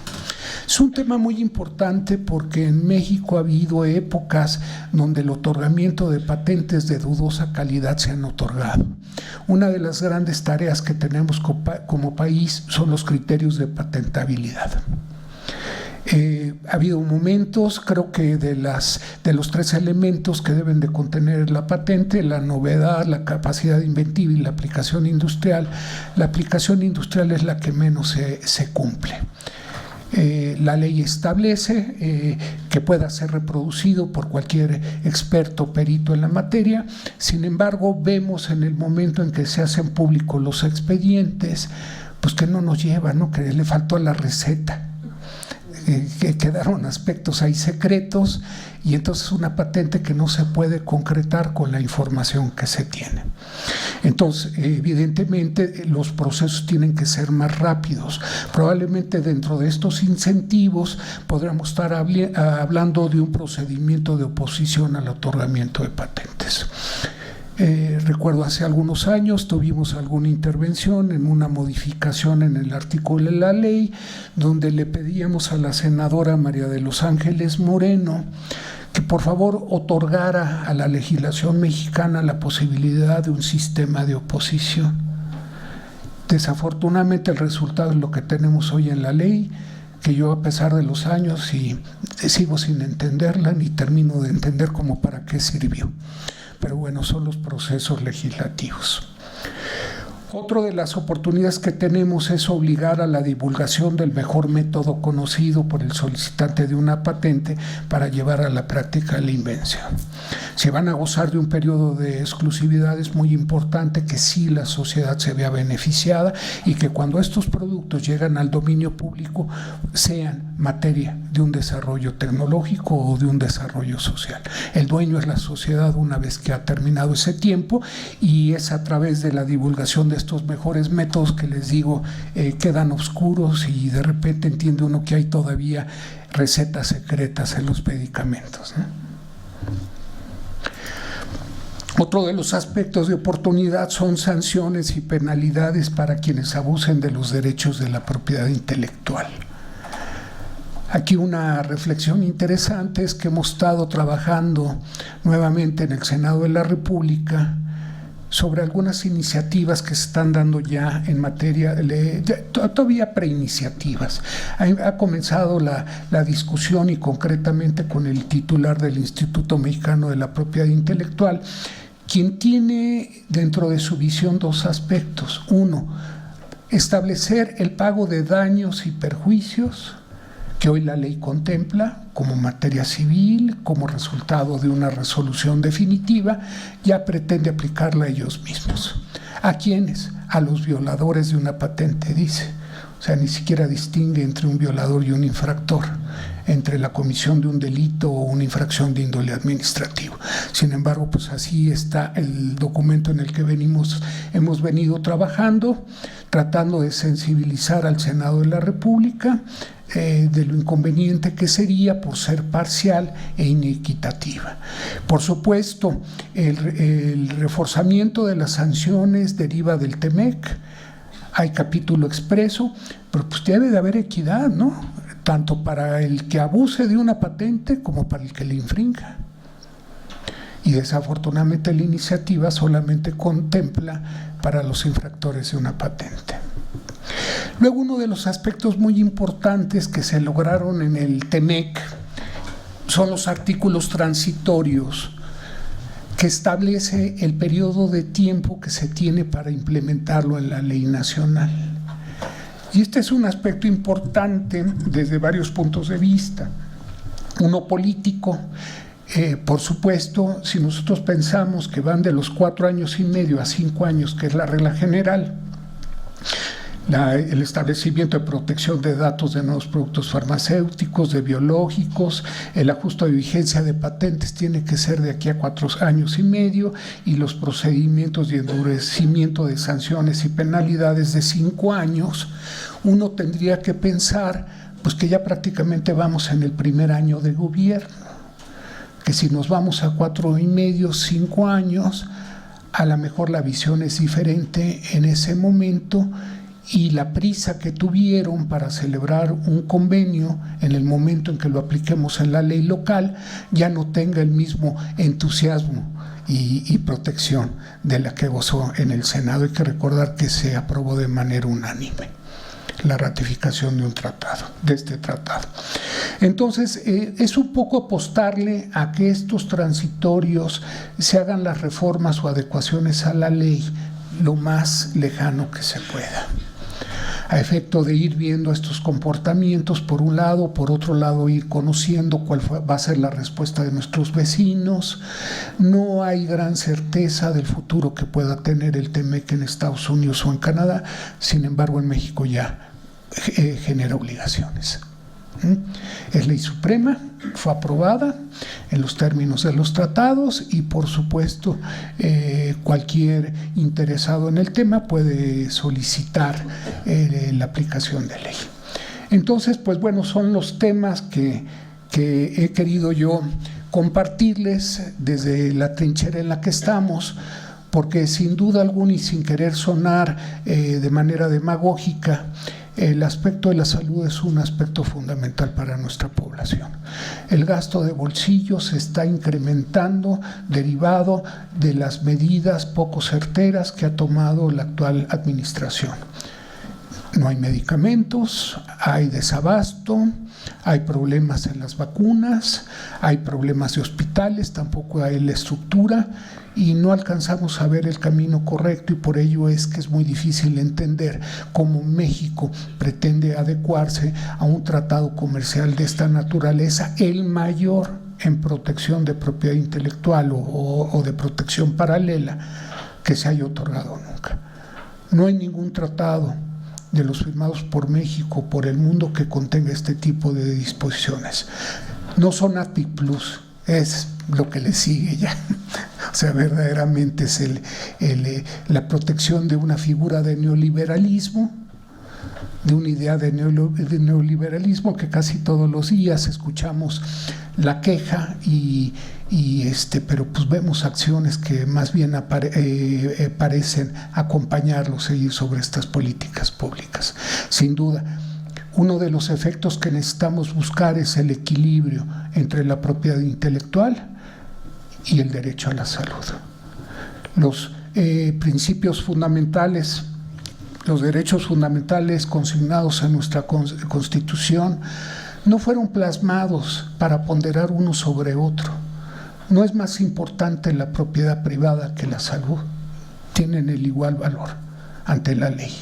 Es un tema muy importante porque en México ha habido épocas donde el otorgamiento de patentes de dudosa calidad se han otorgado. Una de las grandes tareas que tenemos como país son los criterios de patentabilidad. Ha habido momentos, creo que de los 3 elementos que deben de contener la patente: la novedad, la capacidad inventiva y la aplicación industrial. La aplicación industrial es la que menos se cumple. La ley establece que pueda ser reproducido por cualquier experto perito en la materia. Sin embargo, vemos en el momento en que se hacen públicos los expedientes, pues que no nos lleva, ¿no?, que le faltó a la receta. Que quedaron aspectos ahí secretos, y entonces una patente que no se puede concretar con la información que se tiene. Entonces, evidentemente, los procesos tienen que ser más rápidos. Probablemente dentro de estos incentivos podríamos estar hablando de un procedimiento de oposición al otorgamiento de patentes. Recuerdo hace algunos años tuvimos alguna intervención en una modificación en el artículo de la ley, donde le pedíamos a la senadora María de los Ángeles Moreno que por favor otorgara a la legislación mexicana la posibilidad de un sistema de oposición. Desafortunadamente, el resultado es lo que tenemos hoy en la ley, que yo, a pesar de los años, sigo sin entenderla, ni termino de entender cómo para qué sirvió. Pero bueno, son los procesos legislativos. Otra de las oportunidades que tenemos es obligar a la divulgación del mejor método conocido por el solicitante de una patente para llevar a la práctica la invención. Si van a gozar de un periodo de exclusividad, es muy importante que sí la sociedad se vea beneficiada y que cuando estos productos llegan al dominio público sean materia de un desarrollo tecnológico o de un desarrollo social. El dueño es la sociedad una vez que ha terminado ese tiempo, y es a través de la divulgación de estos mejores métodos que les digo quedan oscuros, y de repente entiende uno que hay todavía recetas secretas en los medicamentos, ¿no? Otro de los aspectos de oportunidad son sanciones y penalidades para quienes abusen de los derechos de la propiedad intelectual. Aquí una reflexión interesante es que hemos estado trabajando nuevamente en el Senado de la República sobre algunas iniciativas que se están dando ya en materia, todavía preiniciativas. Ha comenzado la discusión y concretamente con el titular del Instituto Mexicano de la Propiedad Intelectual, quien tiene dentro de su visión dos aspectos. Uno, establecer el pago de daños y perjuicios que hoy la ley contempla como materia civil, como resultado de una resolución definitiva, ya pretende aplicarla a ellos mismos. ¿A quiénes? A los violadores de una patente, dice. O sea, ni siquiera distingue entre un violador y un infractor, entre la comisión de un delito o una infracción de índole administrativo. Sin embargo, pues así está el documento en el que hemos venido trabajando, tratando de sensibilizar al Senado de la República de lo inconveniente que sería por ser parcial e inequitativa. Por supuesto, el reforzamiento de las sanciones deriva del TEMEC. Hay capítulo expreso, pero pues debe de haber equidad, ¿no? Tanto para el que abuse de una patente como para el que le infrinja. Y desafortunadamente la iniciativa solamente contempla para los infractores de una patente. Luego, uno de los aspectos muy importantes que se lograron en el TEMEC son los artículos transitorios, que establece el periodo de tiempo que se tiene para implementarlo en la ley nacional. Y este es un aspecto importante desde varios puntos de vista. Uno político, por supuesto, si nosotros pensamos que van de los 4 años y medio a 5 años, que es la regla general, el establecimiento de protección de datos de nuevos productos farmacéuticos, de biológicos, el ajuste de vigencia de patentes tiene que ser de aquí a 4 años y medio y los procedimientos de endurecimiento de sanciones y penalidades de 5 años, uno tendría que pensar pues que ya prácticamente vamos en el primer año de gobierno, que si nos vamos a 4 y medio, 5 años, a lo mejor la visión es diferente en ese momento y la prisa que tuvieron para celebrar un convenio en el momento en que lo apliquemos en la ley local ya no tenga el mismo entusiasmo y protección de la que gozó en el Senado. Hay que recordar que se aprobó de manera unánime la ratificación de este tratado. Entonces, es un poco apostarle a que estos transitorios se hagan las reformas o adecuaciones a la ley lo más lejano que se pueda, a efecto de ir viendo estos comportamientos por un lado, por otro lado ir conociendo cuál va a ser la respuesta de nuestros vecinos. No hay gran certeza del futuro que pueda tener el TEMEC en Estados Unidos o en Canadá, sin embargo en México ya genera obligaciones. Es ley suprema, fue aprobada en los términos de los tratados y por supuesto cualquier interesado en el tema puede solicitar la aplicación de ley. Entonces, pues bueno, son los temas que he querido yo compartirles desde la trinchera en la que estamos, porque sin duda alguna y sin querer sonar de manera demagógica, el aspecto de la salud es un aspecto fundamental para nuestra población. El gasto de bolsillo se está incrementando derivado de las medidas poco certeras que ha tomado la actual administración. No hay medicamentos, hay desabasto, hay problemas en las vacunas, hay problemas de hospitales, tampoco hay la estructura y no alcanzamos a ver el camino correcto y por ello es que es muy difícil entender cómo México pretende adecuarse a un tratado comercial de esta naturaleza, el mayor en protección de propiedad intelectual o de protección paralela que se haya otorgado nunca. No hay ningún tratado de los firmados por México, por el mundo, que contenga este tipo de disposiciones. No son ATIC Plus, es lo que le sigue ya. O sea, verdaderamente es la protección de una figura de neoliberalismo de una idea de neoliberalismo que casi todos los días escuchamos la queja pero pues vemos acciones que más bien parecen acompañarlos sobre estas políticas públicas. Sin duda, uno de los efectos que necesitamos buscar es el equilibrio entre la propiedad intelectual y el derecho a la salud. Los principios fundamentales, los derechos fundamentales consignados en nuestra Constitución no fueron plasmados para ponderar uno sobre otro. No es más importante la propiedad privada que la salud. Tienen el igual valor ante la ley,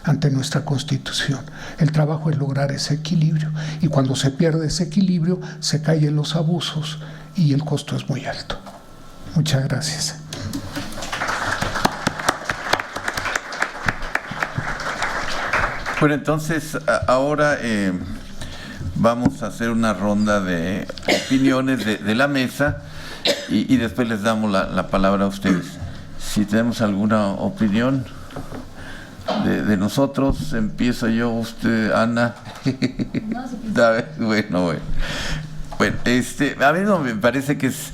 ante nuestra Constitución. El trabajo es lograr ese equilibrio, y cuando se pierde ese equilibrio se caen los abusos y el costo es muy alto. Muchas gracias. Bueno, entonces ahora vamos a hacer una ronda de opiniones de la mesa y después les damos la palabra a ustedes. Si tenemos alguna opinión de nosotros, empiezo yo, usted, Ana. Bueno, a mí me parece que es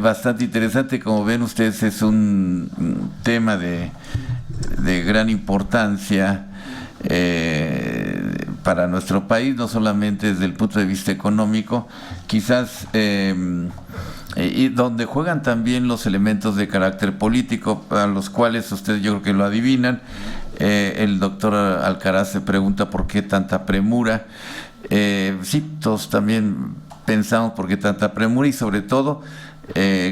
bastante interesante. Como ven ustedes, es un tema de gran importancia para nuestro país, no solamente desde el punto de vista económico, quizás y donde juegan también los elementos de carácter político, a los cuales ustedes yo creo que lo adivinan. El doctor Alcaraz se pregunta por qué tanta premura. Sí, todos también pensamos por qué tanta premura, y sobre todo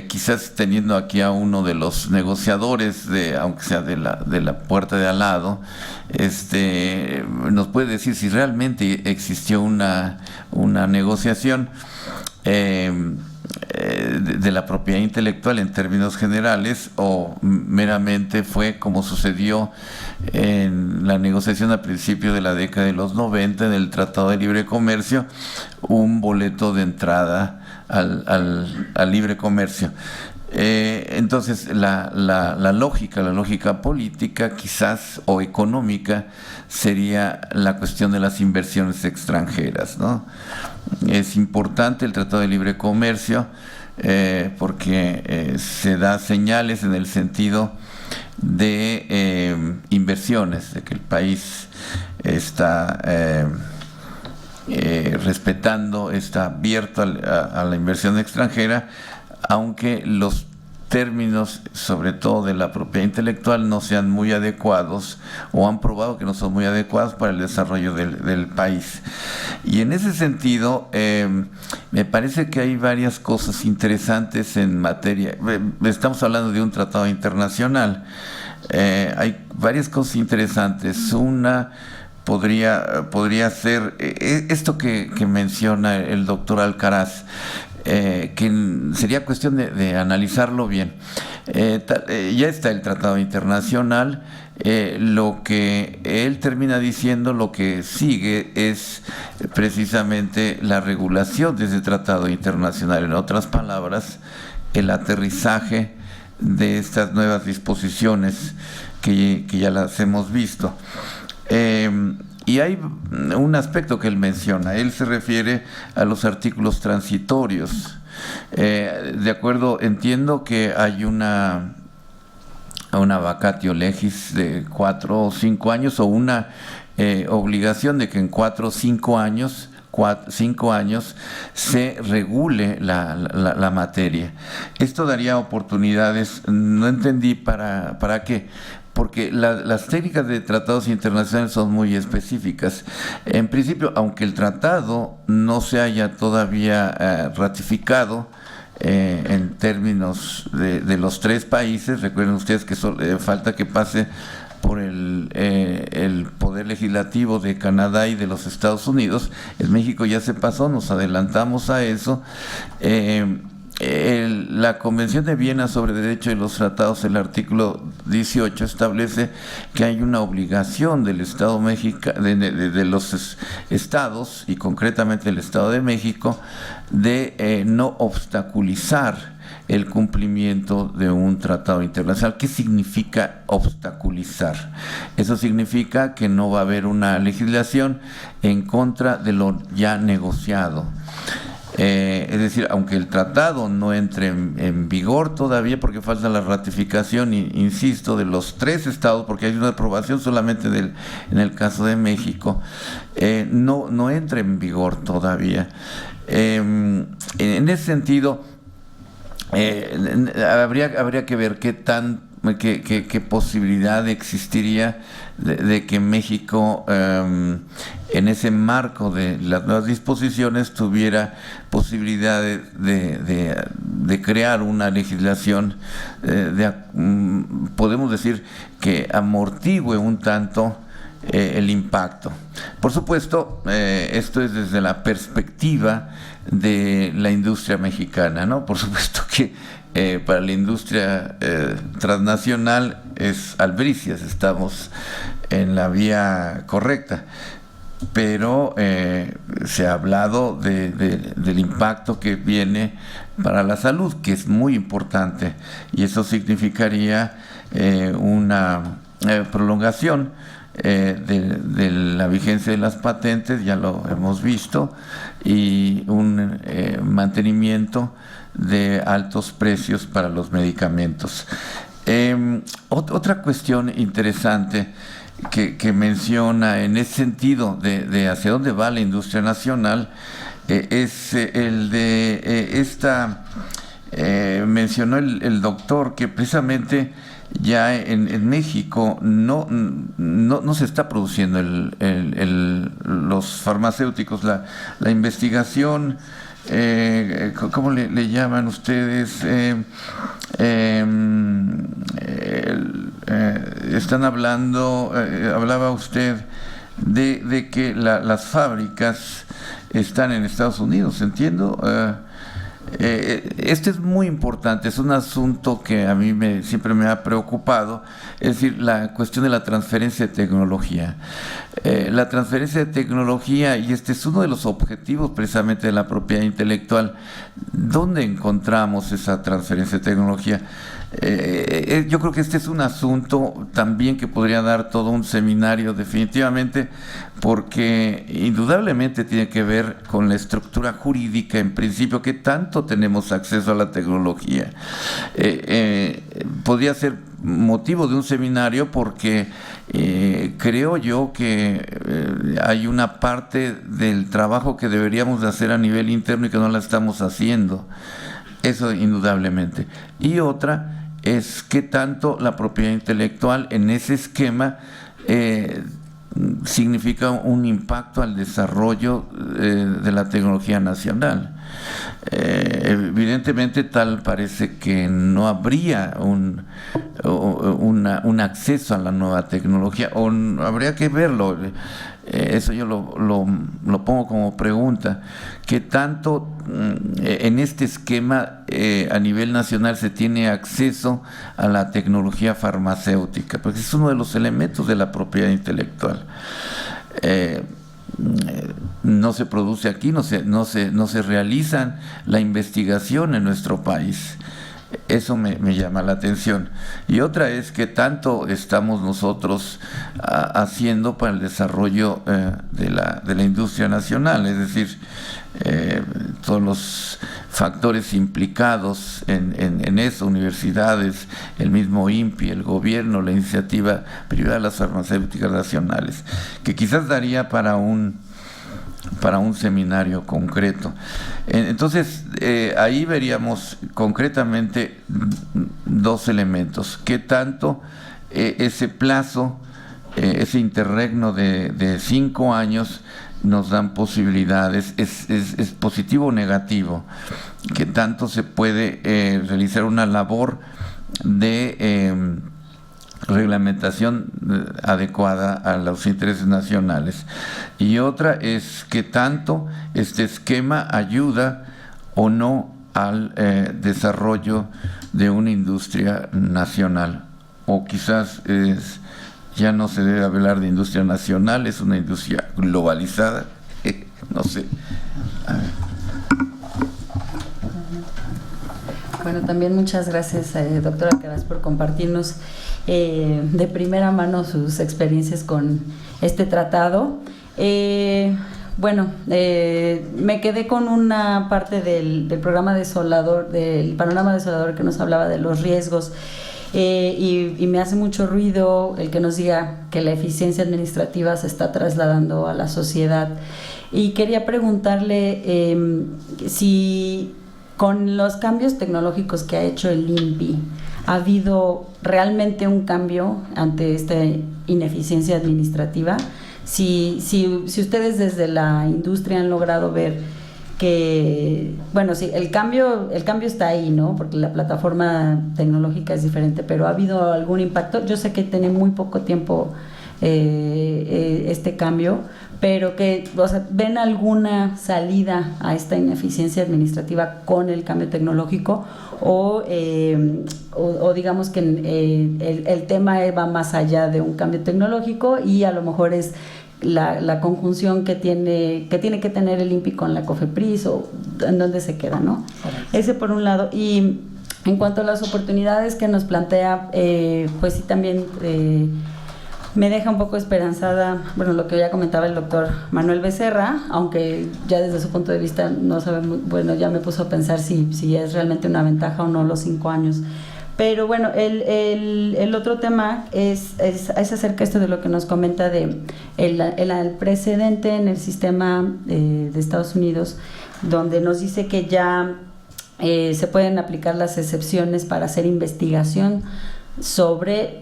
quizás teniendo aquí a uno de los negociadores, aunque sea de la puerta de al lado, nos puede decir si realmente existió una negociación de la propiedad intelectual en términos generales, o meramente fue como sucedió en la negociación a principios de la década de los 90 en el Tratado de Libre Comercio, un boleto de entrada al libre comercio. Entonces la lógica política quizás o económica sería la cuestión de las inversiones extranjeras, ¿no? Es importante el Tratado de Libre Comercio porque se da señales en el sentido de inversiones, de que el país está respetando, está abierto a la inversión extranjera, aunque los términos, sobre todo de la propiedad intelectual, no sean muy adecuados, o han probado que no son muy adecuados para el desarrollo del país. Y en ese sentido, me parece que hay varias cosas interesantes en materia. Estamos hablando de un tratado internacional. Hay varias cosas interesantes. Una podría ser esto que menciona el doctor Alcaraz, que sería cuestión de analizarlo bien. Ya está el tratado internacional. Lo que él termina diciendo, lo que sigue es precisamente la regulación de ese tratado internacional. En otras palabras, el aterrizaje de estas nuevas disposiciones que ya las hemos visto. Y hay un aspecto que él menciona. Él se refiere a los artículos transitorios. De acuerdo, entiendo que hay una vacatio legis de 4 o 5 años, o una obligación de que en 4 o 5 años se regule la materia. Esto daría oportunidades. No entendí para qué. Porque las técnicas de tratados internacionales son muy específicas. En principio, aunque el tratado no se haya todavía ratificado en términos de los 3 países, recuerden ustedes que falta que pase por el Poder Legislativo de Canadá y de los Estados Unidos. En México ya se pasó, nos adelantamos a eso. La Convención de Viena sobre Derecho de los Tratados, el artículo 18, establece que hay una obligación del Estado mexicano, de los estados, y concretamente el Estado de México, de no obstaculizar el cumplimiento de un tratado internacional. ¿Qué significa obstaculizar? Eso significa que no va a haber una legislación en contra de lo ya negociado. Es decir, aunque el tratado no entre en vigor todavía, porque falta la ratificación, insisto, de los 3 estados, porque hay una aprobación solamente en el caso de México, no entra en vigor todavía. En ese sentido, habría que ver qué posibilidad existiría de que México, en ese marco de las nuevas disposiciones, tuviera posibilidad de crear una legislación, podemos decir, que amortigüe un tanto el impacto. Por supuesto, esto es desde la perspectiva de la industria mexicana, ¿no? Por supuesto que para la industria transnacional es albricias, estamos en la vía correcta, pero se ha hablado del impacto que viene para la salud, que es muy importante, y eso significaría una prolongación de la vigencia de las patentes, ya lo hemos visto, y un mantenimiento de altos precios para los medicamentos. Otra cuestión interesante que menciona en ese sentido de hacia dónde va la industria nacional es el de mencionó el doctor que precisamente ya en México no se está produciendo los farmacéuticos, la investigación, ¿cómo le llaman ustedes? Están hablando, hablaba usted de que las fábricas están en Estados Unidos, entiendo. Este es muy importante, es un asunto que a mí siempre me ha preocupado, es decir, la cuestión de la transferencia de tecnología. La transferencia de tecnología, y este es uno de los objetivos precisamente de la propiedad intelectual. ¿Dónde encontramos esa transferencia de tecnología? Yo creo que este es un asunto también que podría dar todo un seminario definitivamente, porque indudablemente tiene que ver con la estructura jurídica, en principio, que tanto tenemos acceso a la tecnología. Podría ser motivo de un seminario porque creo yo que hay una parte del trabajo que deberíamos de hacer a nivel interno y que no la estamos haciendo. Eso indudablemente. Y otra es qué tanto la propiedad intelectual en ese esquema significa un impacto al desarrollo de la tecnología nacional. Evidentemente tal parece que no habría un acceso a la nueva tecnología, o habría que verlo. Eso yo lo pongo como pregunta. ¿Qué tanto en este esquema a nivel nacional se tiene acceso a la tecnología farmacéutica? Porque es uno de los elementos de la propiedad intelectual. No se produce aquí, no se realiza la investigación en nuestro país. Eso me llama la atención. Y otra es que tanto estamos nosotros haciendo para el desarrollo de la industria nacional, es decir, todos los factores implicados en eso, universidades, el mismo INPI, el gobierno, la iniciativa privada de las farmacéuticas nacionales, que quizás daría para un seminario concreto. Entonces, ahí veríamos concretamente dos elementos. ¿Qué tanto ese plazo, ese interregno de 5 años nos dan posibilidades? ¿Es positivo o negativo? ¿Qué tanto se puede realizar una labor de reglamentación adecuada a los intereses nacionales? Y otra es que tanto este esquema ayuda o no al desarrollo de una industria nacional, o quizás ya no se debe hablar de industria nacional, es una industria globalizada. No sé. A ver. Bueno, también muchas gracias, doctora Alcaraz, por compartirnos de primera mano sus experiencias con este tratado. Bueno, me quedé con una parte del programa desolador, del panorama desolador, que nos hablaba de los riesgos, y me hace mucho ruido el que nos diga que la eficiencia administrativa se está trasladando a la sociedad. Y quería preguntarle si con los cambios tecnológicos que ha hecho el INPI, ¿ha habido realmente un cambio ante esta ineficiencia administrativa? Si ustedes desde la industria han logrado ver que, bueno, sí, el cambio está ahí, ¿no? Porque la plataforma tecnológica es diferente, pero ¿ha habido algún impacto? Yo sé que tiene muy poco tiempo este cambio, pero que, o sea, ¿ven alguna salida a esta ineficiencia administrativa con el cambio tecnológico? O digamos que el tema va más allá de un cambio tecnológico y a lo mejor es la conjunción que tiene que tener el INPI con la COFEPRIS, o en dónde se queda, ¿no? Ese por un lado. Y en cuanto a las oportunidades que nos plantea, pues sí, también me deja un poco esperanzada, bueno, lo que ya comentaba el doctor Manuel Becerra, aunque ya desde su punto de vista no sabemos, bueno, ya me puso a pensar si es realmente una ventaja o no los 5 años. Pero bueno, el otro tema es acerca de esto de lo que nos comenta de el precedente en el sistema de Estados Unidos, donde nos dice que ya se pueden aplicar las excepciones para hacer investigación sobre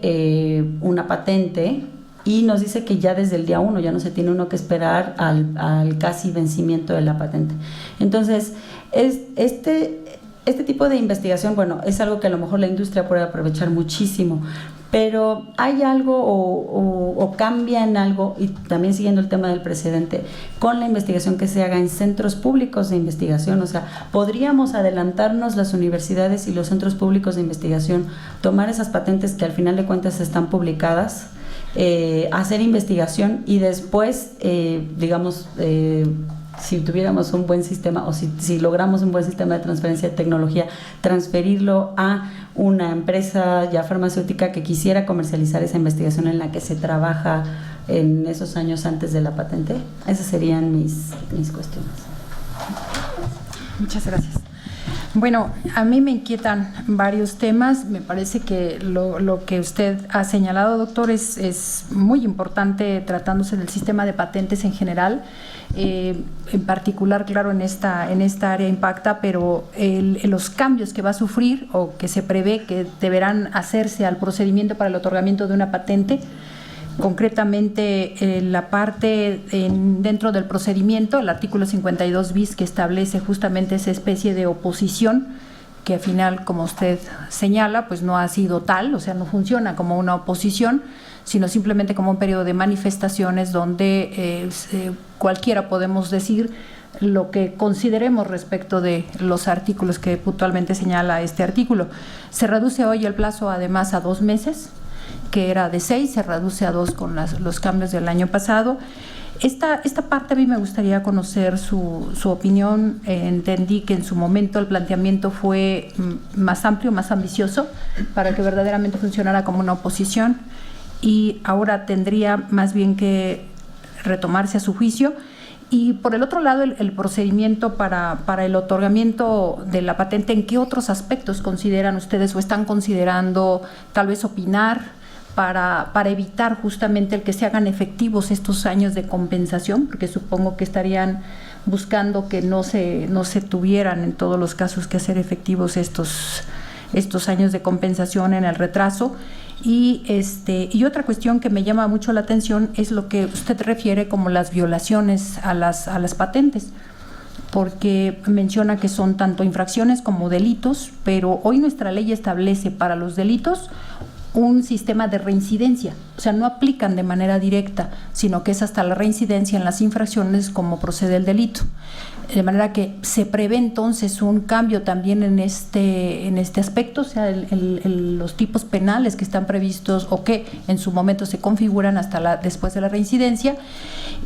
una patente, y nos dice que ya desde el día 1 ya no se tiene uno que esperar al casi vencimiento de la patente. Entonces, este tipo de investigación, bueno, es algo que a lo mejor la industria puede aprovechar muchísimo, pero ¿hay algo o cambia en algo, y también siguiendo el tema del precedente, con la investigación que se haga en centros públicos de investigación? O sea, ¿podríamos adelantarnos las universidades y los centros públicos de investigación, tomar esas patentes que al final de cuentas están publicadas, hacer investigación y después, digamos, si tuviéramos un buen sistema, o si logramos un buen sistema de transferencia de tecnología, transferirlo a una empresa ya farmacéutica que quisiera comercializar esa investigación en la que se trabaja en esos años antes de la patente? Esas serían mis cuestiones. Muchas gracias. Bueno, a mí me inquietan varios temas. Me parece que lo que usted ha señalado, doctor, es muy importante tratándose del sistema de patentes en general. En particular, claro, en esta área impacta, pero los cambios que va a sufrir o que se prevé que deberán hacerse al procedimiento para el otorgamiento de una patente, concretamente la parte dentro del procedimiento, el artículo 52 bis, que establece justamente esa especie de oposición, que al final, como usted señala, pues no ha sido tal, o sea, no funciona como una oposición, sino simplemente como un periodo de manifestaciones donde cualquiera podemos decir lo que consideremos respecto de los artículos que puntualmente señala este artículo. Se reduce hoy el plazo además a 2 meses, que era de 6, se reduce a 2 con los cambios del año pasado. Esta parte a mí me gustaría conocer su opinión. Entendí que en su momento el planteamiento fue más amplio, más ambicioso, para que verdaderamente funcionara como una oposición, y ahora tendría más bien que retomarse a su juicio. Y por el otro lado, el procedimiento para el otorgamiento de la patente, ¿en qué otros aspectos consideran ustedes o están considerando tal vez opinar para evitar justamente el que se hagan efectivos estos años de compensación? Porque supongo que estarían buscando que no se tuvieran en todos los casos que hacer efectivos estos años de compensación en el retraso. Y otra cuestión que me llama mucho la atención es lo que usted refiere como las violaciones a las patentes, porque menciona que son tanto infracciones como delitos, pero hoy nuestra ley establece para los delitos un sistema de reincidencia, o sea, no aplican de manera directa, sino que es hasta la reincidencia en las infracciones como procede el delito. De manera que se prevé entonces un cambio también en este aspecto, o sea, los tipos penales que están previstos o que en su momento se configuran hasta después de la reincidencia.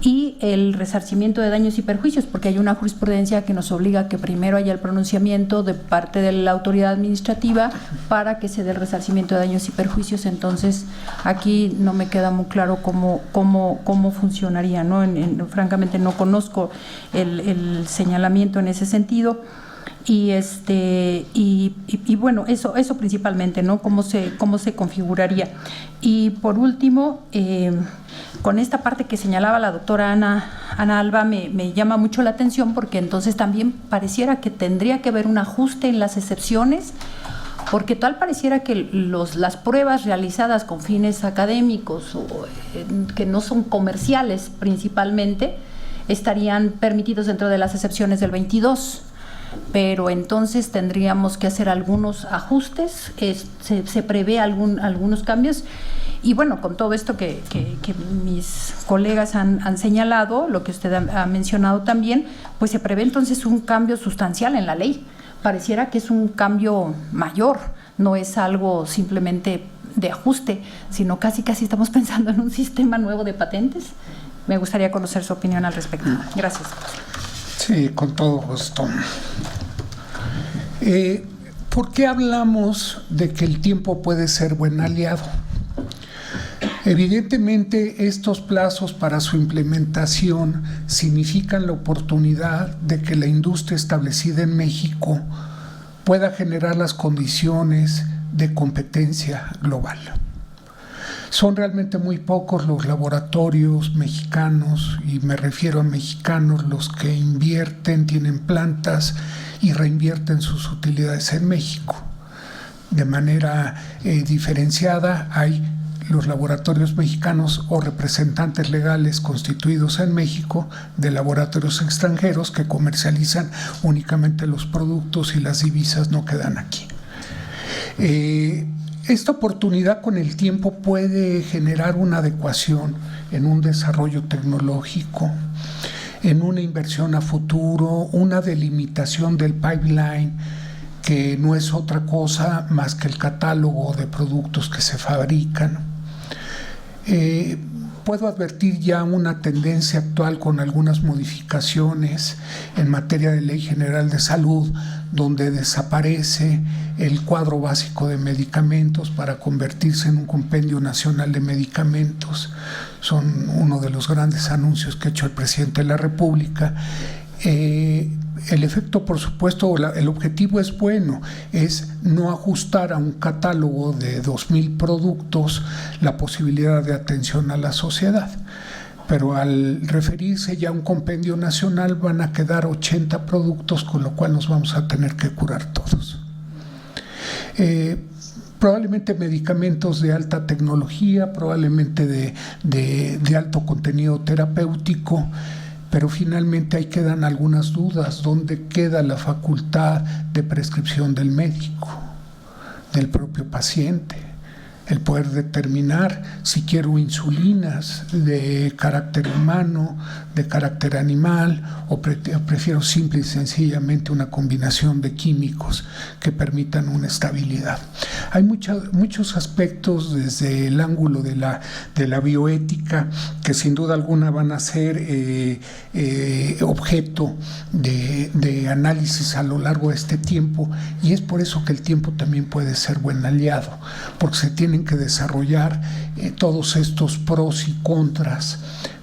y el resarcimiento de daños y perjuicios, porque hay una jurisprudencia que nos obliga a que primero haya el pronunciamiento de parte de la autoridad administrativa para que se dé el resarcimiento de daños y perjuicios. Entonces, aquí no me queda muy claro cómo funcionaría, ¿no? Francamente no conozco el señalamiento en ese sentido. Y bueno, eso principalmente, ¿no? Cómo se configuraría. Y por último, con esta parte que señalaba la doctora Ana Alba, me llama mucho la atención, porque entonces también pareciera que tendría que haber un ajuste en las excepciones, porque tal pareciera que las pruebas realizadas con fines académicos o que no son comerciales principalmente, estarían permitidos dentro de las excepciones del 22. Pero entonces tendríamos que hacer algunos ajustes, se prevé algunos cambios. Y bueno, con todo esto que mis colegas han señalado, lo que usted ha mencionado también, pues se prevé entonces un cambio sustancial en la ley. Pareciera que es un cambio mayor, no es algo simplemente de ajuste, sino casi estamos pensando en un sistema nuevo de patentes. Me gustaría conocer su opinión al respecto. Gracias. Sí, con todo gusto. ¿Por qué hablamos de que el tiempo puede ser buen aliado? Evidentemente, estos plazos para su implementación significan la oportunidad de que la industria establecida en México pueda generar las condiciones de competencia global. Son realmente muy pocos los laboratorios mexicanos, y me refiero a mexicanos, los que invierten, tienen plantas y reinvierten sus utilidades en México. De manera diferenciada, hay los laboratorios mexicanos o representantes legales constituidos en México de laboratorios extranjeros que comercializan únicamente los productos, y las divisas no quedan aquí. Esta oportunidad con el tiempo puede generar una adecuación en un desarrollo tecnológico, en una inversión a futuro, una delimitación del pipeline, que no es otra cosa más que el catálogo de productos que se fabrican. Puedo advertir ya una tendencia actual con algunas modificaciones en materia de Ley General de Salud, donde desaparece el cuadro básico de medicamentos para convertirse en un compendio nacional de medicamentos. Son uno de los grandes anuncios que ha hecho el presidente de la República. El efecto, por supuesto, el objetivo es bueno, es no ajustar a un catálogo de 2,000 productos la posibilidad de atención a la sociedad. Pero al referirse ya a un compendio nacional van a quedar 80 productos, con lo cual nos vamos a tener que curar todos. Probablemente medicamentos de alta tecnología, probablemente de alto contenido terapéutico, pero finalmente ahí quedan algunas dudas. ¿Dónde queda la facultad de prescripción del médico, del propio paciente? El poder determinar si quiero insulinas de carácter humano, de carácter animal, o prefiero simple y sencillamente una combinación de químicos que permitan una estabilidad. Hay muchos aspectos desde el ángulo de la bioética que sin duda alguna van a ser objeto de análisis a lo largo de este tiempo, y es por eso que el tiempo también puede ser buen aliado, porque se tienen que desarrollar todos estos pros y contras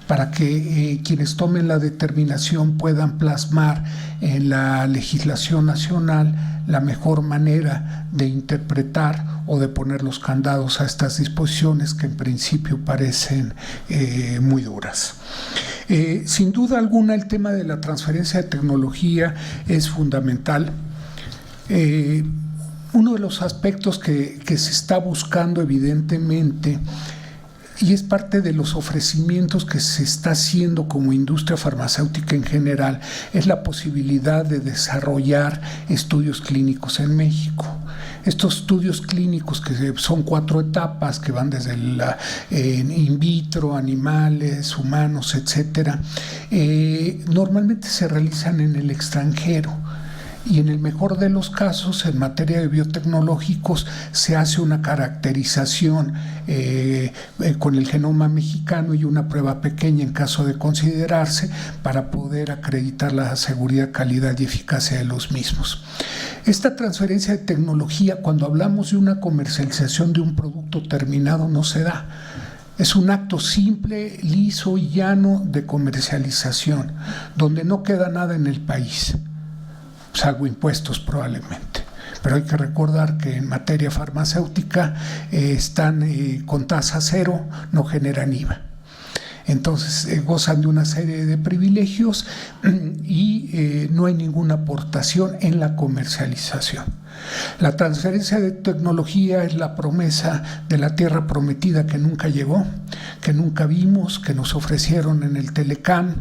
para que quienes tomen la determinación puedan plasmar en la legislación nacional la mejor manera de interpretar o de poner los candados a estas disposiciones que en principio parecen muy duras. Sin duda alguna, el tema de la transferencia de tecnología es fundamental. Uno de los aspectos que se está buscando evidentemente, y es parte de los ofrecimientos que se está haciendo como industria farmacéutica en general, es la posibilidad de desarrollar estudios clínicos en México. Estos estudios clínicos, que son 4 etapas, que van desde in vitro, animales, humanos, etcétera, normalmente se realizan en el extranjero. y en el mejor de los casos, en materia de biotecnológicos, se hace una caracterización con el genoma mexicano y una prueba pequeña en caso de considerarse para poder acreditar la seguridad, calidad y eficacia de los mismos. Esta transferencia de tecnología, cuando hablamos de una comercialización de un producto terminado, no se da. Es un acto simple, liso y llano de comercialización, donde no queda nada en el país, salvo impuestos probablemente. Pero hay que recordar que en materia farmacéutica están con tasa cero, no generan IVA. Entonces gozan de una serie de privilegios y no hay ninguna aportación en la comercialización. La transferencia de tecnología es la promesa de la tierra prometida que nunca llegó, que nunca vimos, que nos ofrecieron en el Telecán,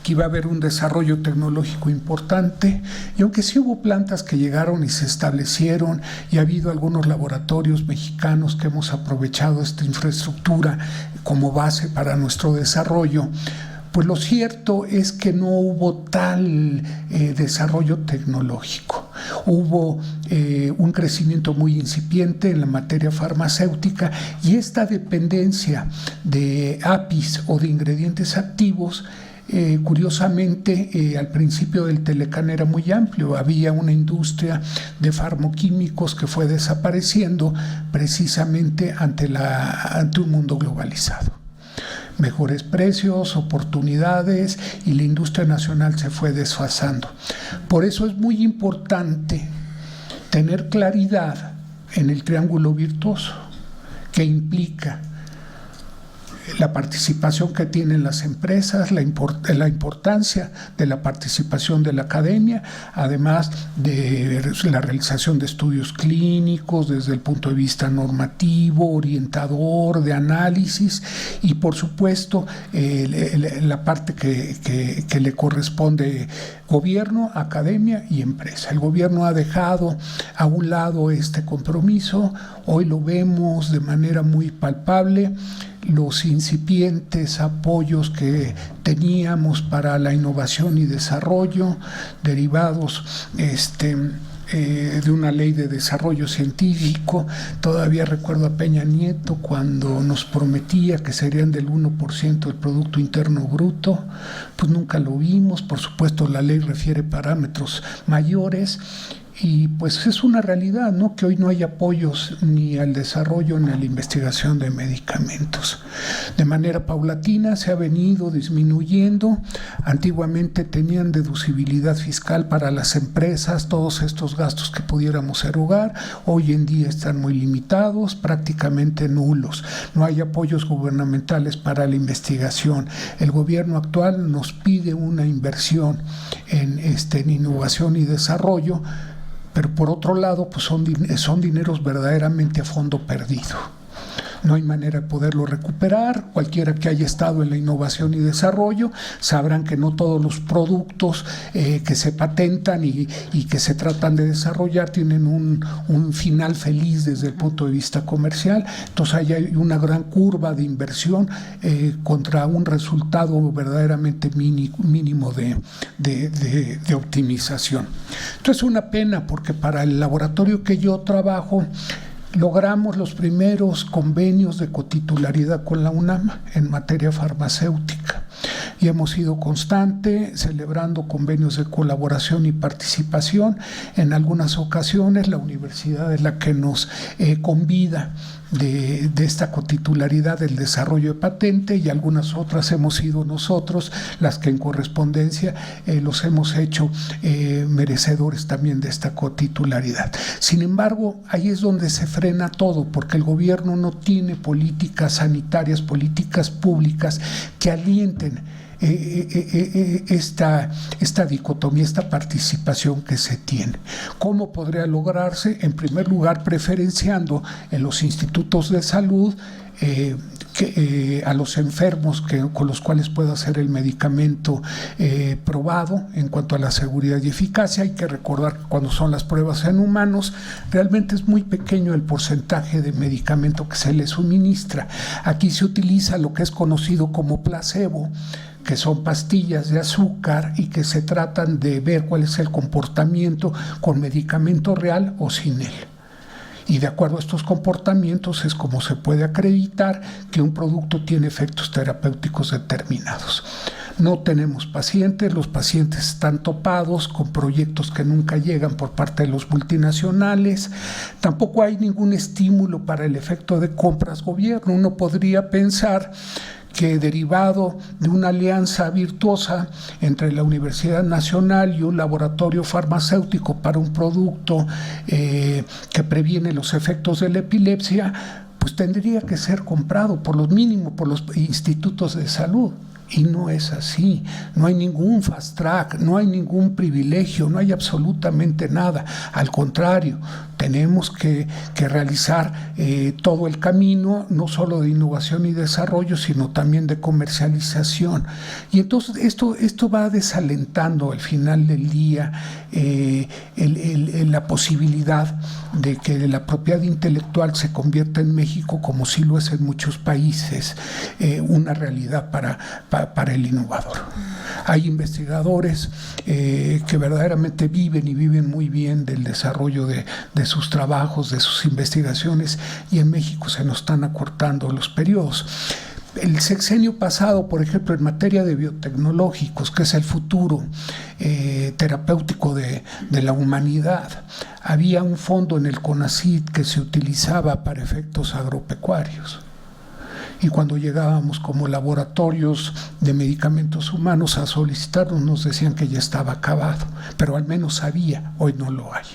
que iba a haber un desarrollo tecnológico importante, y aunque sí hubo plantas que llegaron y se establecieron, y ha habido algunos laboratorios mexicanos que hemos aprovechado esta infraestructura como base para nuestro desarrollo, pues lo cierto es que no hubo tal desarrollo tecnológico. Hubo un crecimiento muy incipiente en la materia farmacéutica, y esta dependencia de APIs o de ingredientes activos, curiosamente, al principio del Telecán era muy amplio. Había una industria de farmoquímicos que fue desapareciendo precisamente ante un mundo globalizado. Mejores precios, oportunidades, y la industria nacional se fue desfasando. Por eso es muy importante tener claridad en el triángulo virtuoso, que implica la participación que tienen las empresas, la importancia de la participación de la academia, además de la realización de estudios clínicos desde el punto de vista normativo, orientador, de análisis, y por supuesto la parte que le corresponde gobierno, academia y empresa. El gobierno ha dejado a un lado este compromiso. Hoy lo vemos de manera muy palpable. Los incipientes apoyos que teníamos para la innovación y desarrollo, derivados de una ley de desarrollo científico. Todavía recuerdo a Peña Nieto cuando nos prometía que serían del 1% del Producto Interno Bruto, pues nunca lo vimos. Por supuesto, la ley refiere parámetros mayores, y pues es una realidad, ¿no?, que hoy no hay apoyos ni al desarrollo ni a la investigación de medicamentos. De manera paulatina se ha venido disminuyendo. Antiguamente tenían deducibilidad fiscal para las empresas todos estos gastos que pudiéramos erogar. Hoy en día están muy limitados, prácticamente nulos. No hay apoyos gubernamentales para la investigación. El gobierno actual nos pide una inversión en innovación y desarrollo, pero por otro lado, pues son dineros verdaderamente a fondo perdido. No hay manera de poderlo recuperar. Cualquiera que haya estado en la innovación y desarrollo sabrán que no todos los productos que se patentan y que se tratan de desarrollar tienen un final feliz desde el punto de vista comercial. Entonces hay una gran curva de inversión contra un resultado verdaderamente mínimo de optimización. Entonces es una pena, porque para el laboratorio que yo trabajo, logramos los primeros convenios de cotitularidad con la UNAM en materia farmacéutica, y hemos sido constantes celebrando convenios de colaboración y participación. En algunas ocasiones la universidad es la que nos convida de esta cotitularidad del desarrollo de patente, y algunas otras hemos sido nosotros las que en correspondencia los hemos hecho merecedores también de esta cotitularidad. Sin embargo, ahí es donde se frena todo, porque el gobierno no tiene políticas sanitarias, políticas públicas que alienten esta dicotomía, esta participación que se tiene. ¿Cómo podría lograrse? En primer lugar, preferenciando en los institutos de salud a los enfermos con los cuales pueda ser el medicamento probado en cuanto a la seguridad y eficacia. Hay que recordar que cuando son las pruebas en humanos, realmente es muy pequeño el porcentaje de medicamento que se le suministra. Aquí se utiliza lo que es conocido como placebo, que son pastillas de azúcar y que se tratan de ver cuál es el comportamiento con medicamento real o sin él. Y de acuerdo a estos comportamientos es como se puede acreditar que un producto tiene efectos terapéuticos determinados. No tenemos pacientes, los pacientes están topados con proyectos que nunca llegan por parte de los multinacionales, tampoco hay ningún estímulo para el efecto de compras gobierno. Uno podría pensar que derivado de una alianza virtuosa entre la Universidad Nacional y un laboratorio farmacéutico para un producto que previene los efectos de la epilepsia, pues tendría que ser comprado por los mínimos por los institutos de salud. Y no es así, no hay ningún fast track, no hay ningún privilegio, no hay absolutamente nada. Al contrario, tenemos que realizar todo el camino, no solo de innovación y desarrollo, sino también de comercialización. Y entonces esto va desalentando al final del día la posibilidad de que la propiedad intelectual se convierta en México, como sí lo es en muchos países, una realidad para el innovador. Hay investigadores que verdaderamente viven muy bien del desarrollo de sus trabajos, de sus investigaciones, y en México se nos están acortando los periodos. El sexenio pasado, por ejemplo, en materia de biotecnológicos, que es el futuro terapéutico de la humanidad, había un fondo en el CONACYT que se utilizaba para efectos agropecuarios. Y cuando llegábamos como laboratorios de medicamentos humanos a solicitarnos, nos decían que ya estaba acabado, pero al menos había, hoy no lo hay.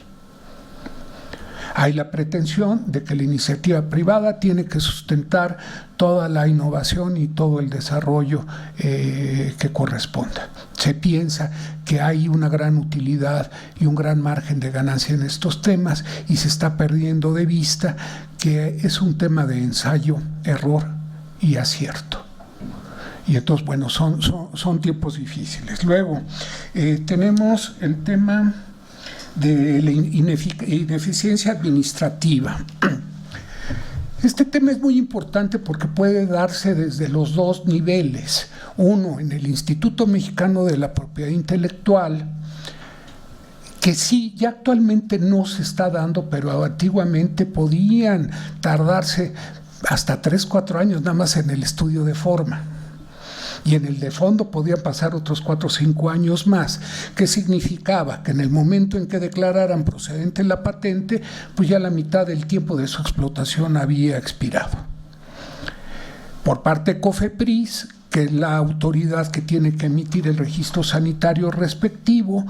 Hay la pretensión de que la iniciativa privada tiene que sustentar toda la innovación y todo el desarrollo que corresponda. Se piensa que hay una gran utilidad y un gran margen de ganancia en estos temas y se está perdiendo de vista que es un tema de ensayo, error y acierto. Y entonces, bueno, son tiempos difíciles. Luego, tenemos el tema de la ineficiencia administrativa. Este tema es muy importante porque puede darse desde los dos niveles. Uno, en el Instituto Mexicano de la Propiedad Intelectual, que sí, ya actualmente no se está dando, pero antiguamente podían tardarse hasta 3-4 años nada más en el estudio de forma. Y en el de fondo podían pasar otros 4 o 5 años más, que significaba que en el momento en que declararan procedente la patente, pues ya la mitad del tiempo de su explotación había expirado. Por parte de COFEPRIS, que es la autoridad que tiene que emitir el registro sanitario respectivo,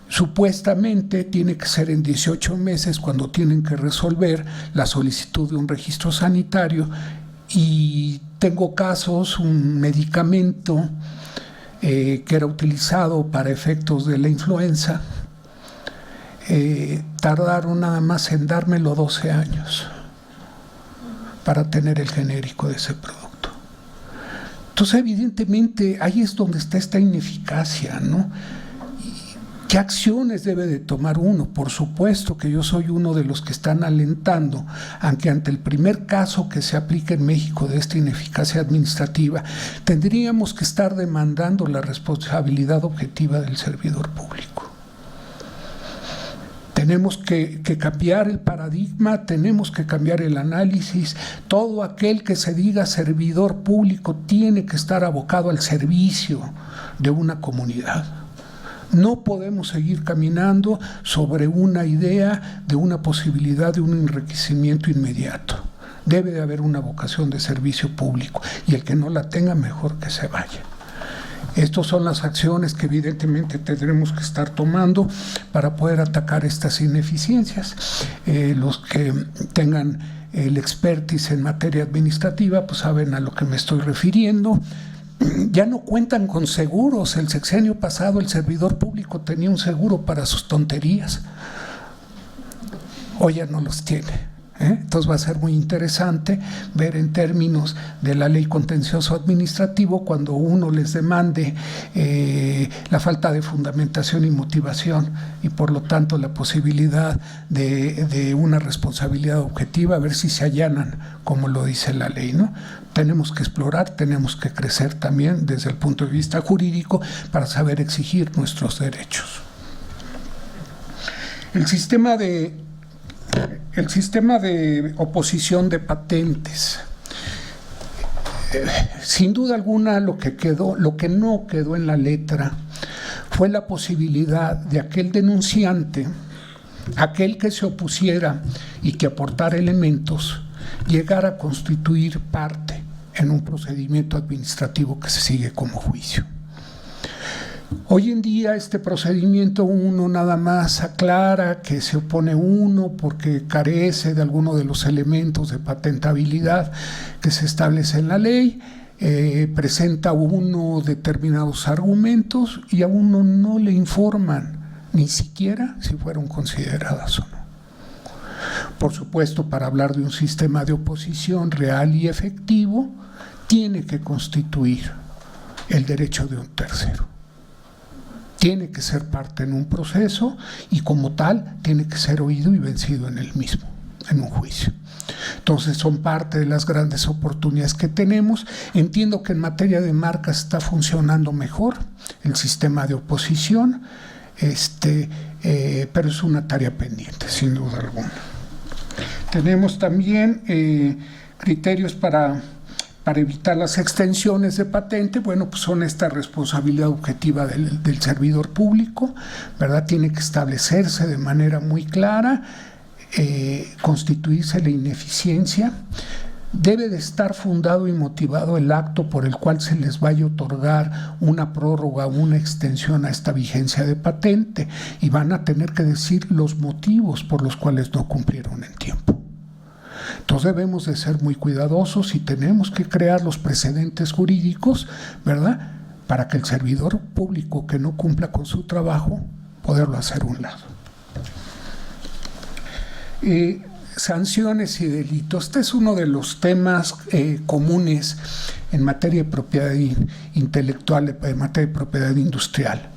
supuestamente tiene que ser en 18 meses cuando tienen que resolver la solicitud de un registro sanitario. Y tengo casos, un medicamento que era utilizado para efectos de la influenza, tardaron nada más en dármelo 12 años para tener el genérico de ese producto. Entonces, evidentemente, ahí es donde está esta ineficacia, ¿no? ¿Qué acciones debe de tomar uno? Por supuesto que yo soy uno de los que están alentando, aunque ante el primer caso que se aplica en México de esta ineficacia administrativa, tendríamos que estar demandando la responsabilidad objetiva del servidor público. Tenemos que cambiar el paradigma, tenemos que cambiar el análisis. Todo aquel que se diga servidor público tiene que estar abocado al servicio de una comunidad. No podemos seguir caminando sobre una idea de una posibilidad de un enriquecimiento inmediato. Debe de haber una vocación de servicio público y el que no la tenga, mejor que se vaya. Estas son las acciones que evidentemente tendremos que estar tomando para poder atacar estas ineficiencias. Los que tengan el expertise en materia administrativa pues saben a lo que me estoy refiriendo. Ya no cuentan con seguros. El sexenio pasado el servidor público tenía un seguro para sus tonterías. Hoy ya no los tiene. Entonces va a ser muy interesante ver en términos de la ley contencioso administrativo cuando uno les demande la falta de fundamentación y motivación y por lo tanto la posibilidad de una responsabilidad objetiva, a ver si se allanan como lo dice la ley, ¿no? Tenemos que explorar, tenemos que crecer también desde el punto de vista jurídico para saber exigir nuestros derechos. El sistema de oposición de patentes. Sin duda alguna lo que no quedó en la letra fue la posibilidad de aquel denunciante, aquel que se opusiera y que aportara elementos, llegar a constituir parte en un procedimiento administrativo que se sigue como juicio. Hoy en día este procedimiento uno nada más aclara que se opone uno porque carece de alguno de los elementos de patentabilidad que se establece en la ley, presenta uno determinados argumentos y a uno no le informan ni siquiera si fueron consideradas o no. Por supuesto, para hablar de un sistema de oposición real y efectivo, tiene que constituir el derecho de un tercero. Tiene que ser parte en un proceso y como tal tiene que ser oído y vencido en el mismo, en un juicio. Entonces son parte de las grandes oportunidades que tenemos. Entiendo que en materia de marcas está funcionando mejor el sistema de oposición, pero es una tarea pendiente, sin duda alguna. Tenemos también criterios para evitar las extensiones de patente. Bueno, pues son esta responsabilidad objetiva del servidor público, ¿verdad? Tiene que establecerse de manera muy clara, constituirse la ineficiencia. Debe de estar fundado y motivado el acto por el cual se les vaya a otorgar una prórroga o una extensión a esta vigencia de patente y van a tener que decir los motivos por los cuales no cumplieron en tiempo. Entonces debemos de ser muy cuidadosos y tenemos que crear los precedentes jurídicos, ¿verdad?, para que el servidor público que no cumpla con su trabajo, poderlo hacer a un lado. Sanciones y delitos. Este es uno de los temas comunes en materia de propiedad intelectual, en materia de propiedad industrial.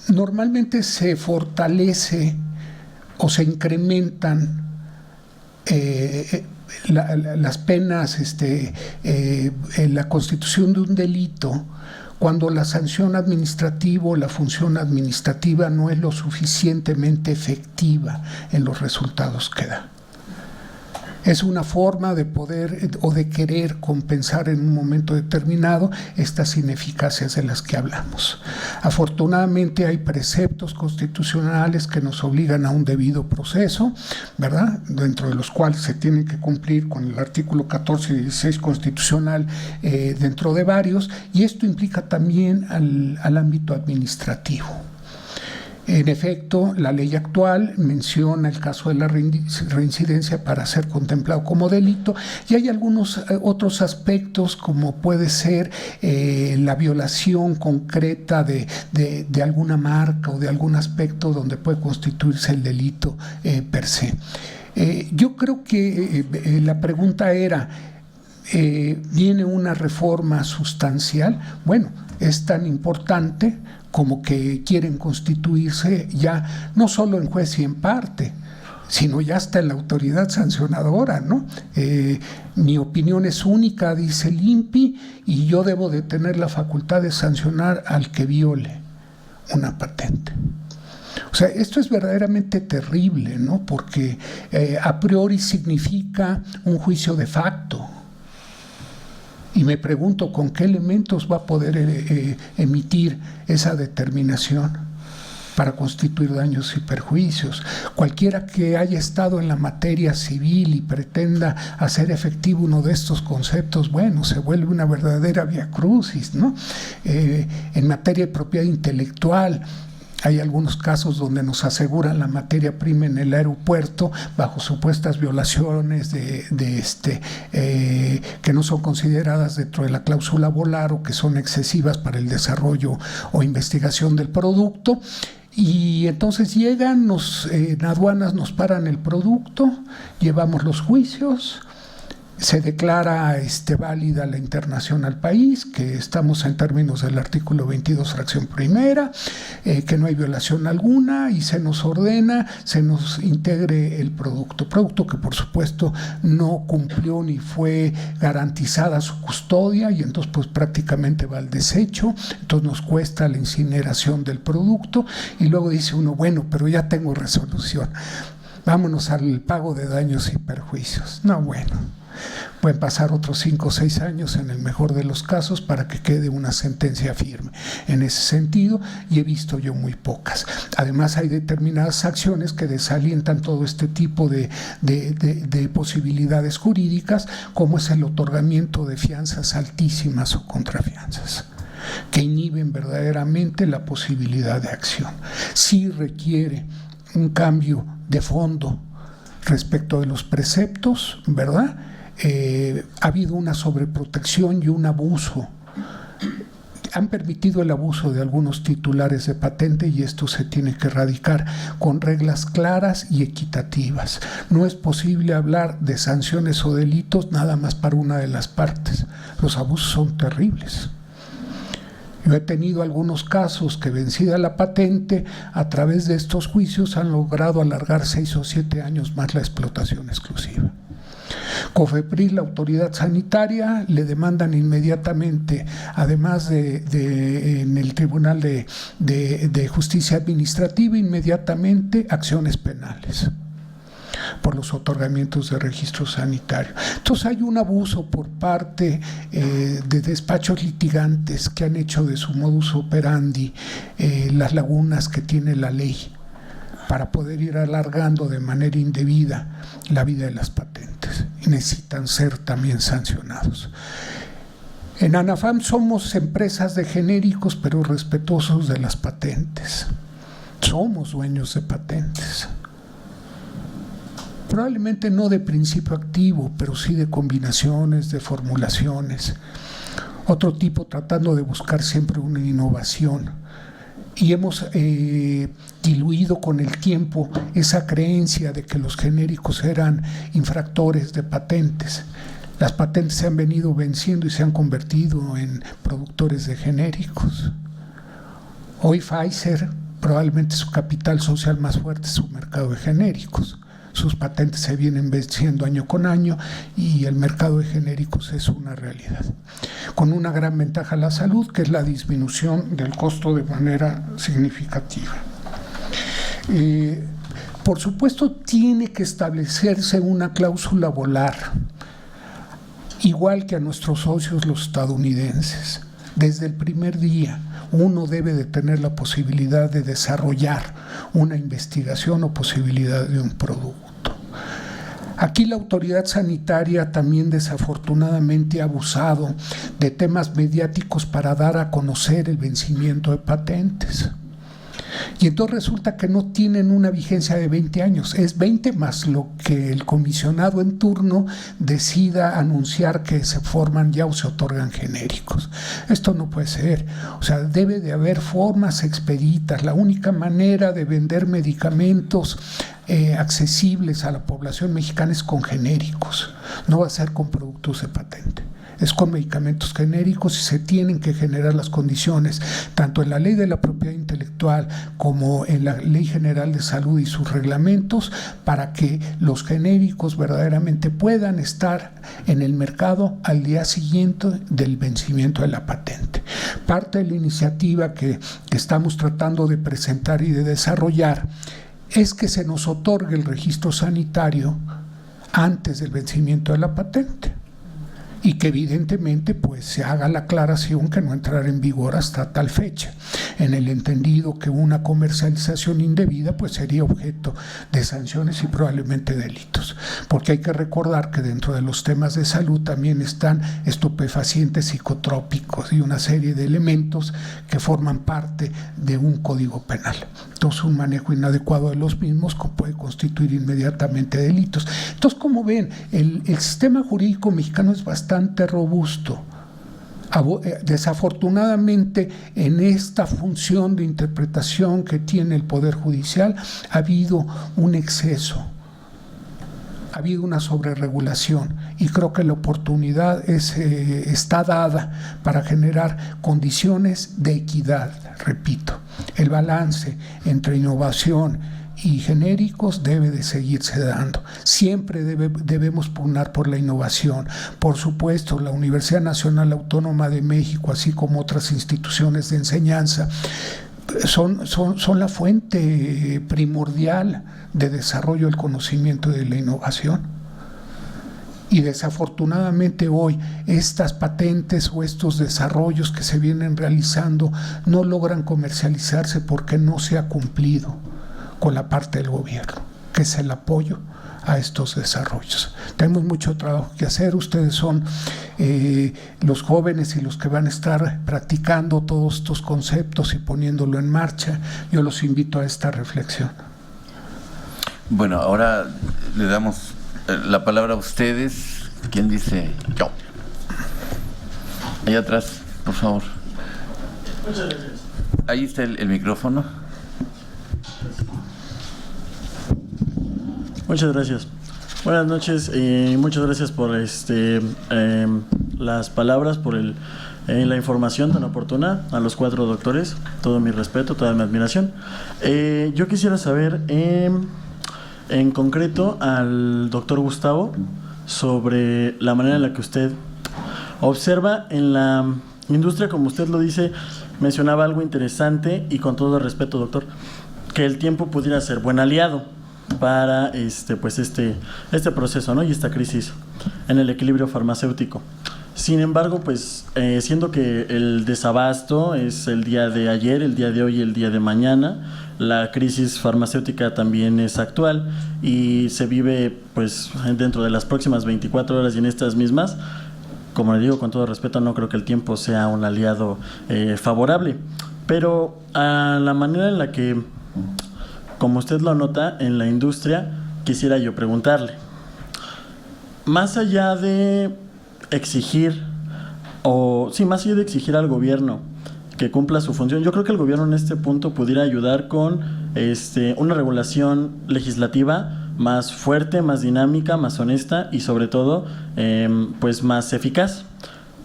Normalmente se fortalece o se incrementan las penas en la constitución de un delito cuando la sanción administrativa o la función administrativa no es lo suficientemente efectiva en los resultados que da. Es una forma de poder o de querer compensar en un momento determinado estas ineficacias de las que hablamos. Afortunadamente hay preceptos constitucionales que nos obligan a un debido proceso, ¿verdad?, dentro de los cuales se tienen que cumplir con el artículo 14 y 16 constitucional dentro de varios, y esto implica también al ámbito administrativo. En efecto, la ley actual menciona el caso de la reincidencia para ser contemplado como delito, y hay algunos otros aspectos como puede ser la violación concreta de alguna marca o de algún aspecto donde puede constituirse el delito per se. Yo creo que la pregunta era, ¿viene una reforma sustancial? Bueno, es tan importante como que quieren constituirse ya no solo en juez y en parte, sino ya hasta en la autoridad sancionadora, ¿no? Mi opinión es única, dice el INPI, y yo debo de tener la facultad de sancionar al que viole una patente. O sea, esto es verdaderamente terrible, ¿no? Porque a priori significa un juicio de facto. Y me pregunto con qué elementos va a poder emitir esa determinación para constituir daños y perjuicios. Cualquiera que haya estado en la materia civil y pretenda hacer efectivo uno de estos conceptos, bueno, se vuelve una verdadera vía crucis, ¿no? En materia de propiedad intelectual, hay algunos casos donde nos aseguran la materia prima en el aeropuerto bajo supuestas violaciones que no son consideradas dentro de la cláusula volar o que son excesivas para el desarrollo o investigación del producto. Y entonces llegan, en aduanas nos paran el producto, llevamos los juicios, se declara válida la internación al país, que estamos en términos del artículo 22, fracción primera, que no hay violación alguna, y se nos ordena, se nos integre el producto que por supuesto no cumplió ni fue garantizada su custodia, y entonces pues prácticamente va al desecho. Entonces nos cuesta la incineración del producto, y luego dice uno, bueno, pero ya tengo resolución, vámonos al pago de daños y perjuicios. No, bueno, pueden pasar otros 5 o 6 años en el mejor de los casos para que quede una sentencia firme en ese sentido, y he visto yo muy pocas. Además hay determinadas acciones que desalientan todo este tipo de posibilidades jurídicas, como es el otorgamiento de fianzas altísimas o contrafianzas, que inhiben verdaderamente la posibilidad de acción. Sí requiere un cambio de fondo respecto de los preceptos, ¿verdad? Ha habido una sobreprotección y un abuso. Han permitido el abuso de algunos titulares de patente, y esto se tiene que erradicar con reglas claras y equitativas. No es posible hablar de sanciones o delitos nada más para una de las partes. Los abusos son terribles. Yo he tenido algunos casos que, vencida la patente, a través de estos juicios han logrado alargar 6 o 7 años más la explotación exclusiva. COFEPRIS, la autoridad sanitaria, le demandan inmediatamente, además en el Tribunal de Justicia Administrativa, inmediatamente acciones penales por los otorgamientos de registro sanitario. Entonces hay un abuso por parte de despachos litigantes que han hecho de su modus operandi las lagunas que tiene la ley para poder ir alargando de manera indebida la vida de las patentes, y necesitan ser también sancionados. En ANAFAM somos empresas de genéricos, pero respetuosos de las patentes. Somos dueños de patentes. Probablemente no de principio activo, pero sí de combinaciones, de formulaciones. Otro tipo, tratando de buscar siempre una innovación. Y hemos diluido con el tiempo esa creencia de que los genéricos eran infractores de patentes. Las patentes se han venido venciendo y se han convertido en productores de genéricos. Hoy Pfizer, probablemente su capital social más fuerte es su mercado de genéricos. Sus patentes se vienen venciendo año con año, y el mercado de genéricos es una realidad, con una gran ventaja a la salud, que es la disminución del costo de manera significativa. Por supuesto, tiene que establecerse una cláusula volar, igual que a nuestros socios los estadounidenses. Desde el primer día uno debe de tener la posibilidad de desarrollar una investigación o posibilidad de un producto. Aquí la autoridad sanitaria también desafortunadamente ha abusado de temas mediáticos para dar a conocer el vencimiento de patentes. Y entonces resulta que no tienen una vigencia de 20 años, es 20 más lo que el comisionado en turno decida anunciar que se forman ya o se otorgan genéricos. Esto no puede ser, o sea, debe de haber formas expeditas. La única manera de vender medicamentos accesibles a la población mexicana es con genéricos, no va a ser con productos de patente. Es con medicamentos genéricos, y se tienen que generar las condiciones, tanto en la Ley de la Propiedad Intelectual como en la Ley General de Salud y sus reglamentos, para que los genéricos verdaderamente puedan estar en el mercado al día siguiente del vencimiento de la patente. Parte de la iniciativa que estamos tratando de presentar y de desarrollar es que se nos otorgue el registro sanitario antes del vencimiento de la patente, y que evidentemente pues se haga la aclaración que no entrará en vigor hasta tal fecha, en el entendido que una comercialización indebida pues sería objeto de sanciones y probablemente delitos, porque hay que recordar que dentro de los temas de salud también están estupefacientes psicotrópicos y una serie de elementos que forman parte de un código penal. Entonces un manejo inadecuado de los mismos puede constituir inmediatamente delitos. Entonces, como ven, el sistema jurídico mexicano es bastante robusto. Desafortunadamente, en esta función de interpretación que tiene el Poder Judicial ha habido un exceso, ha habido una sobreregulación, y creo que la oportunidad está dada para generar condiciones de equidad. Repito, el balance entre innovación y genéricos debe de seguirse dando. Siempre debemos pugnar por la innovación. Por supuesto, la Universidad Nacional Autónoma de México, así como otras instituciones de enseñanza, son la fuente primordial de desarrollo del conocimiento y de la innovación. Y desafortunadamente hoy estas patentes o estos desarrollos que se vienen realizando no logran comercializarse porque no se ha cumplido con la parte del gobierno, que es el apoyo a estos desarrollos. Tenemos mucho trabajo que hacer. Ustedes son los jóvenes y los que van a estar practicando todos estos conceptos y poniéndolo en marcha. Yo los invito a esta reflexión. Bueno, ahora le damos la palabra a ustedes. ¿Quién dice? Yo. Allá atrás, por favor. Muchas gracias. Ahí está el micrófono. Muchas gracias. Buenas noches y muchas gracias por las palabras, por la información tan oportuna a los 4 doctores. Todo mi respeto, toda mi admiración. Yo quisiera saber en concreto al doctor Gustavo sobre la manera en la que usted observa en la industria, como usted lo dice, mencionaba algo interesante, y con todo el respeto, doctor, que el tiempo pudiera ser buen aliado para este proceso, ¿no? Y esta crisis en el equilibrio farmacéutico. Sin embargo, pues siendo que el desabasto es el día de ayer, el día de hoy y el día de mañana, la crisis farmacéutica también es actual y se vive pues dentro de las próximas 24 horas, y en estas mismas, como le digo con todo respeto, no creo que el tiempo sea un aliado favorable, pero a la manera en la que, como usted lo nota en la industria, quisiera yo preguntarle, más allá de exigir al gobierno que cumpla su función, yo creo que el gobierno en este punto pudiera ayudar con una regulación legislativa más fuerte, más dinámica, más honesta y sobre todo pues más eficaz.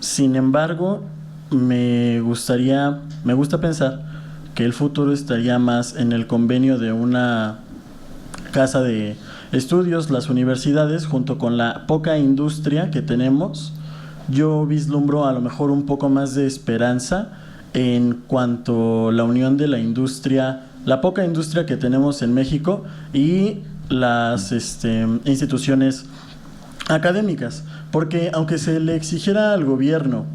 Sin embargo, me gusta pensar que el futuro estaría más en el convenio de una casa de estudios, las universidades, junto con la poca industria que tenemos. Yo vislumbro a lo mejor un poco más de esperanza en cuanto a la unión de la industria, la poca industria que tenemos en México, y las instituciones académicas, porque aunque se le exigiera al gobierno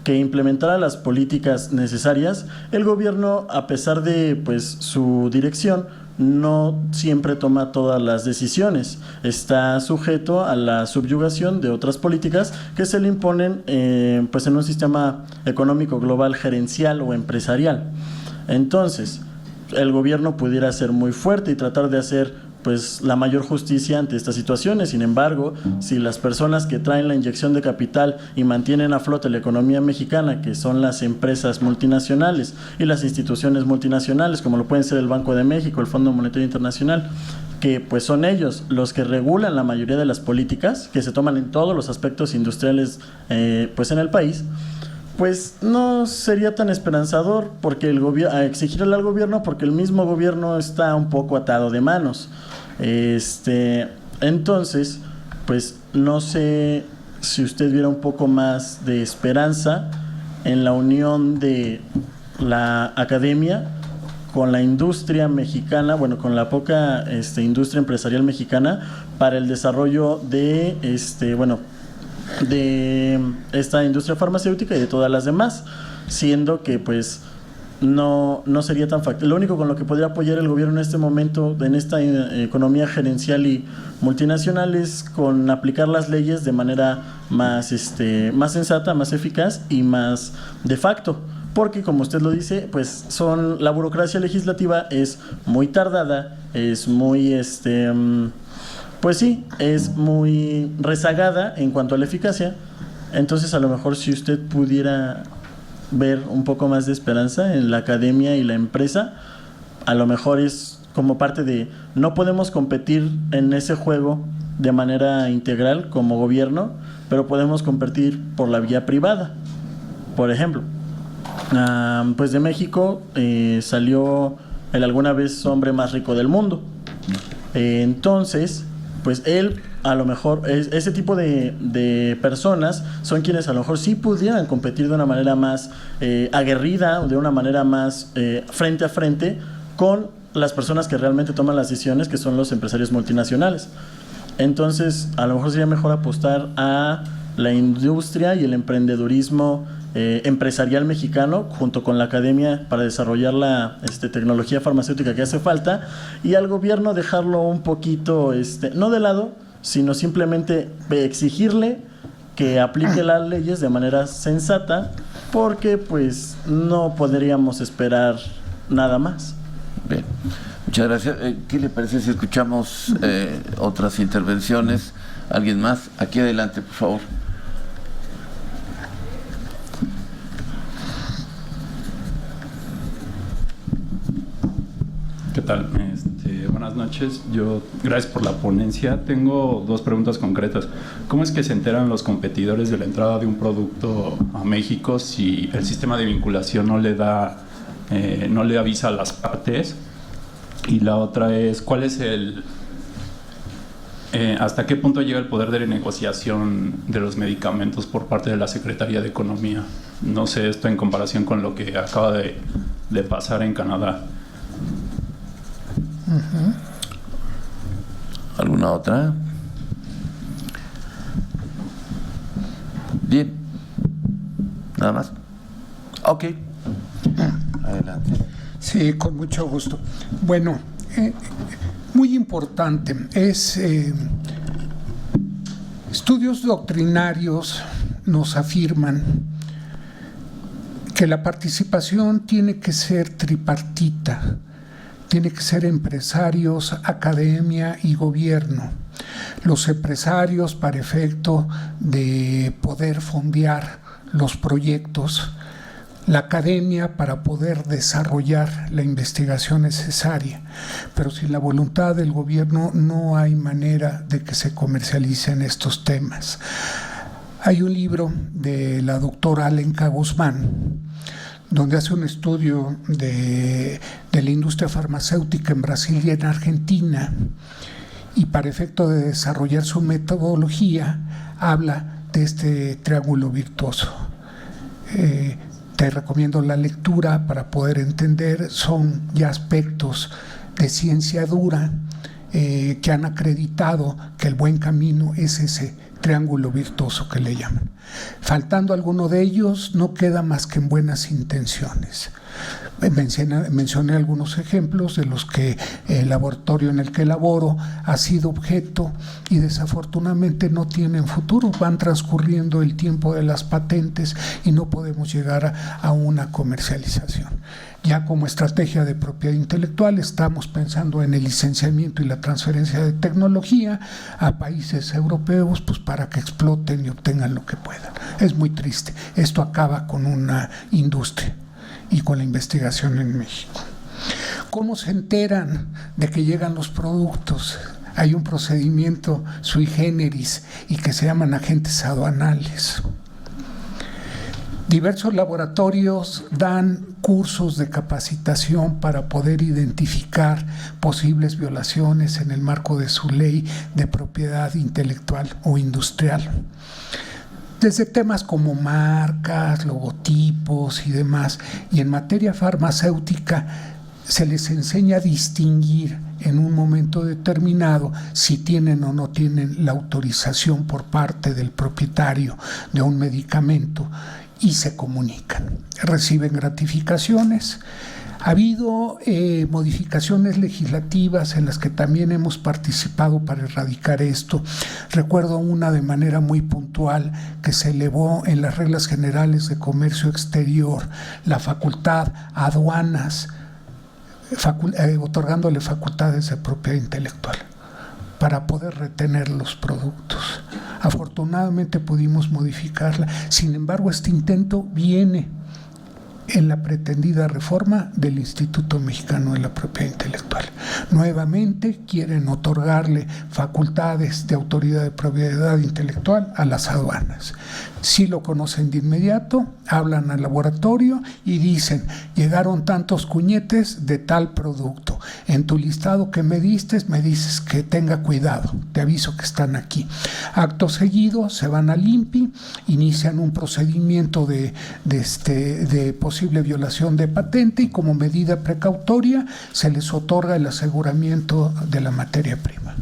que implementara las políticas necesarias, el gobierno, a pesar de pues su dirección, no siempre toma todas las decisiones. Está sujeto a la subyugación de otras políticas que se le imponen pues en un sistema económico global gerencial o empresarial. Entonces, el gobierno pudiera ser muy fuerte y tratar de hacer pues la mayor justicia ante estas situaciones. Sin embargo, si las personas que traen la inyección de capital y mantienen a flote la economía mexicana, que son las empresas multinacionales y las instituciones multinacionales, como lo pueden ser el Banco de México, el Fondo Monetario Internacional, que pues son ellos los que regulan la mayoría de las políticas que se toman en todos los aspectos industriales pues en el país, pues no sería tan esperanzador porque exigirle al gobierno, porque el mismo gobierno está un poco atado de manos. Entonces, pues no sé si usted viera un poco más de esperanza en la unión de la academia con la industria mexicana, bueno, con la poca industria empresarial mexicana, para el desarrollo de de esta industria farmacéutica y de todas las demás, siendo que pues no sería tan factible. Lo único con lo que podría apoyar el gobierno en este momento, en esta economía gerencial y multinacional, es con aplicar las leyes de manera más sensata, más eficaz y más de facto, porque como usted lo dice, pues la burocracia legislativa es muy tardada, es muy pues sí, es muy rezagada en cuanto a la eficacia, Entonces, a lo mejor si usted pudiera ver un poco más de esperanza en la academia y la empresa, a lo mejor es como parte de, no podemos competir en ese juego de manera integral como gobierno, pero podemos competir por la vía privada. Por ejemplo, pues de México salió el alguna vez hombre más rico del mundo. Entonces, pues él, a lo mejor, ese tipo de personas son quienes a lo mejor sí pudieran competir de una manera más aguerrida, o de una manera más frente a frente con las personas que realmente toman las decisiones, que son los empresarios multinacionales. Entonces, a lo mejor sería mejor apostar a la industria y el emprendedurismo empresarial mexicano junto con la academia para desarrollar la tecnología farmacéutica que hace falta, y al gobierno dejarlo un poquito, no de lado, sino simplemente exigirle que aplique las leyes de manera sensata, porque pues no podríamos esperar nada más. Bien, muchas gracias. ¿Qué le parece si escuchamos otras intervenciones? ¿Alguien más? Aquí adelante, por favor. ¿Qué tal? Buenas noches. Gracias por la ponencia. Tengo dos preguntas concretas. ¿Cómo es que se enteran los competidores de la entrada de un producto a México si el sistema de vinculación no le avisa a las partes? Y la otra es, ¿cuál es hasta qué punto llega el poder de negociación de los medicamentos por parte de la Secretaría de Economía? No sé, esto en comparación con lo que acaba de pasar en Canadá. ¿Alguna otra? Bien. ¿Nada más? Ok. Adelante. Sí, con mucho gusto. Bueno, muy importante es estudios doctrinarios nos afirman que la participación tiene que ser tripartita. Tiene que ser empresarios, academia y gobierno. Los empresarios para efecto de poder fondear los proyectos, la academia para poder desarrollar la investigación necesaria. Pero sin la voluntad del gobierno no hay manera de que se comercialicen estos temas. Hay un libro de la doctora Alenka Guzmán, donde hace un estudio de la industria farmacéutica en Brasil y en Argentina, y para efecto de desarrollar su metodología habla de este triángulo virtuoso. Te recomiendo la lectura para poder entender, son ya aspectos de ciencia dura que han acreditado que el buen camino es ese triángulo virtuoso que le llaman. Faltando alguno de ellos, no queda más que en buenas intenciones. Mencioné algunos ejemplos de los que el laboratorio en el que laboro ha sido objeto y desafortunadamente no tienen futuro. Van transcurriendo el tiempo de las patentes y no podemos llegar a una comercialización. Ya como estrategia de propiedad intelectual estamos pensando en el licenciamiento y la transferencia de tecnología a países europeos, pues para que exploten y obtengan lo que puedan. Es muy triste. Esto acaba con una industria y con la investigación en México. ¿Cómo se enteran de que llegan los productos? Hay un procedimiento sui generis y que se llaman agentes aduanales. Diversos laboratorios dan cursos de capacitación para poder identificar posibles violaciones en el marco de su ley de propiedad intelectual o industrial. Desde temas como marcas, logotipos y demás. Y en materia farmacéutica se les enseña a distinguir en un momento determinado si tienen o no tienen la autorización por parte del propietario de un medicamento, y se comunican, reciben gratificaciones. Ha habido modificaciones legislativas en las que también hemos participado para erradicar esto. Recuerdo una de manera muy puntual que se elevó en las reglas generales de comercio exterior la facultad a aduanas, otorgándole facultades de propiedad intelectual para poder retener los productos. Afortunadamente pudimos modificarla. Sin embargo, este intento viene en la pretendida reforma del Instituto Mexicano de la Propiedad Intelectual. Nuevamente quieren otorgarle facultades de autoridad de propiedad intelectual a las aduanas. Si lo conocen de inmediato, hablan al laboratorio y dicen: llegaron tantos cuñetes de tal producto. En tu listado que me diste, me dices que tenga cuidado, te aviso que están aquí. Acto seguido, se van al INPI, inician un procedimiento de posible violación de patente y como medida precautoria se les otorga el aseguramiento de la materia prima.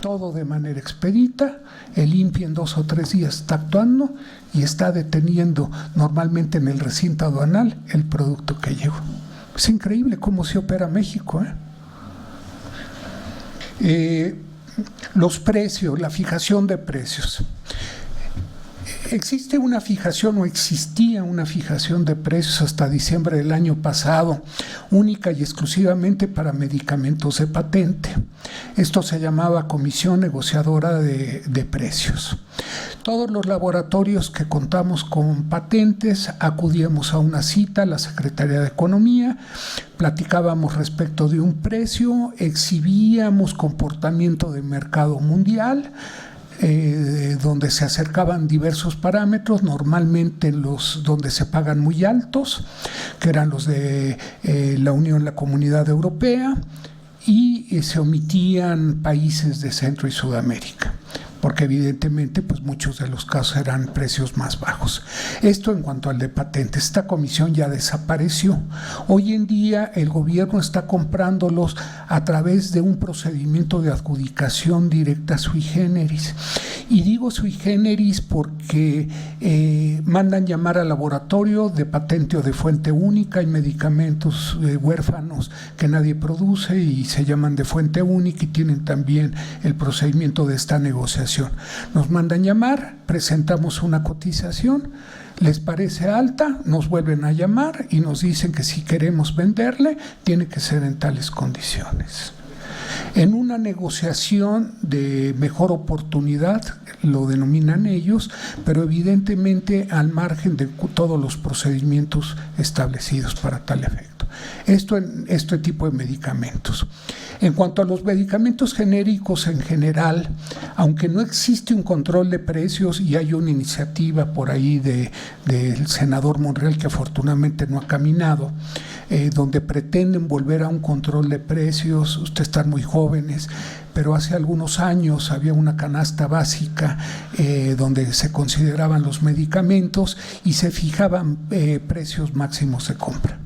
Todo de manera expedita. El INPI en 2 o 3 días está actuando y está deteniendo normalmente en el recinto aduanal el producto que llegó. Es increíble cómo se opera México, los precios, la fijación de precios. Existe una fijación o existía una fijación de precios hasta diciembre del año pasado, única y exclusivamente para medicamentos de patente. Esto se llamaba Comisión Negociadora de Precios. Todos los laboratorios que contamos con patentes acudíamos a una cita a la Secretaría de Economía, platicábamos respecto de un precio, exhibíamos comportamiento de mercado mundial, donde se acercaban diversos parámetros, normalmente los donde se pagan muy altos, que eran los de la Unión, la Comunidad Europea, y se omitían países de Centro y Sudamérica, porque evidentemente pues muchos de los casos eran precios más bajos. Esto en cuanto al de patentes. Esta comisión ya desapareció. Hoy en día el gobierno está comprándolos a través de un procedimiento de adjudicación directa sui generis. Y digo sui generis porque mandan llamar al laboratorio de patente o de fuente única. Hay medicamentos huérfanos que nadie produce y se llaman de fuente única y tienen también el procedimiento de esta negociación. Nos mandan llamar, presentamos una cotización, les parece alta, nos vuelven a llamar y nos dicen que si queremos venderle, tiene que ser en tales condiciones. En una negociación de mejor oportunidad, lo denominan ellos, pero evidentemente al margen de todos los procedimientos establecidos para tal efecto. Esto en este tipo de medicamentos. En cuanto a los medicamentos genéricos en general, aunque no existe un control de precios y hay una iniciativa por ahí del senador Monreal que afortunadamente no ha caminado, donde pretenden volver a un control de precios. Ustedes están muy jóvenes, pero hace algunos años había una canasta básica donde se consideraban los medicamentos y se fijaban precios máximos de compra.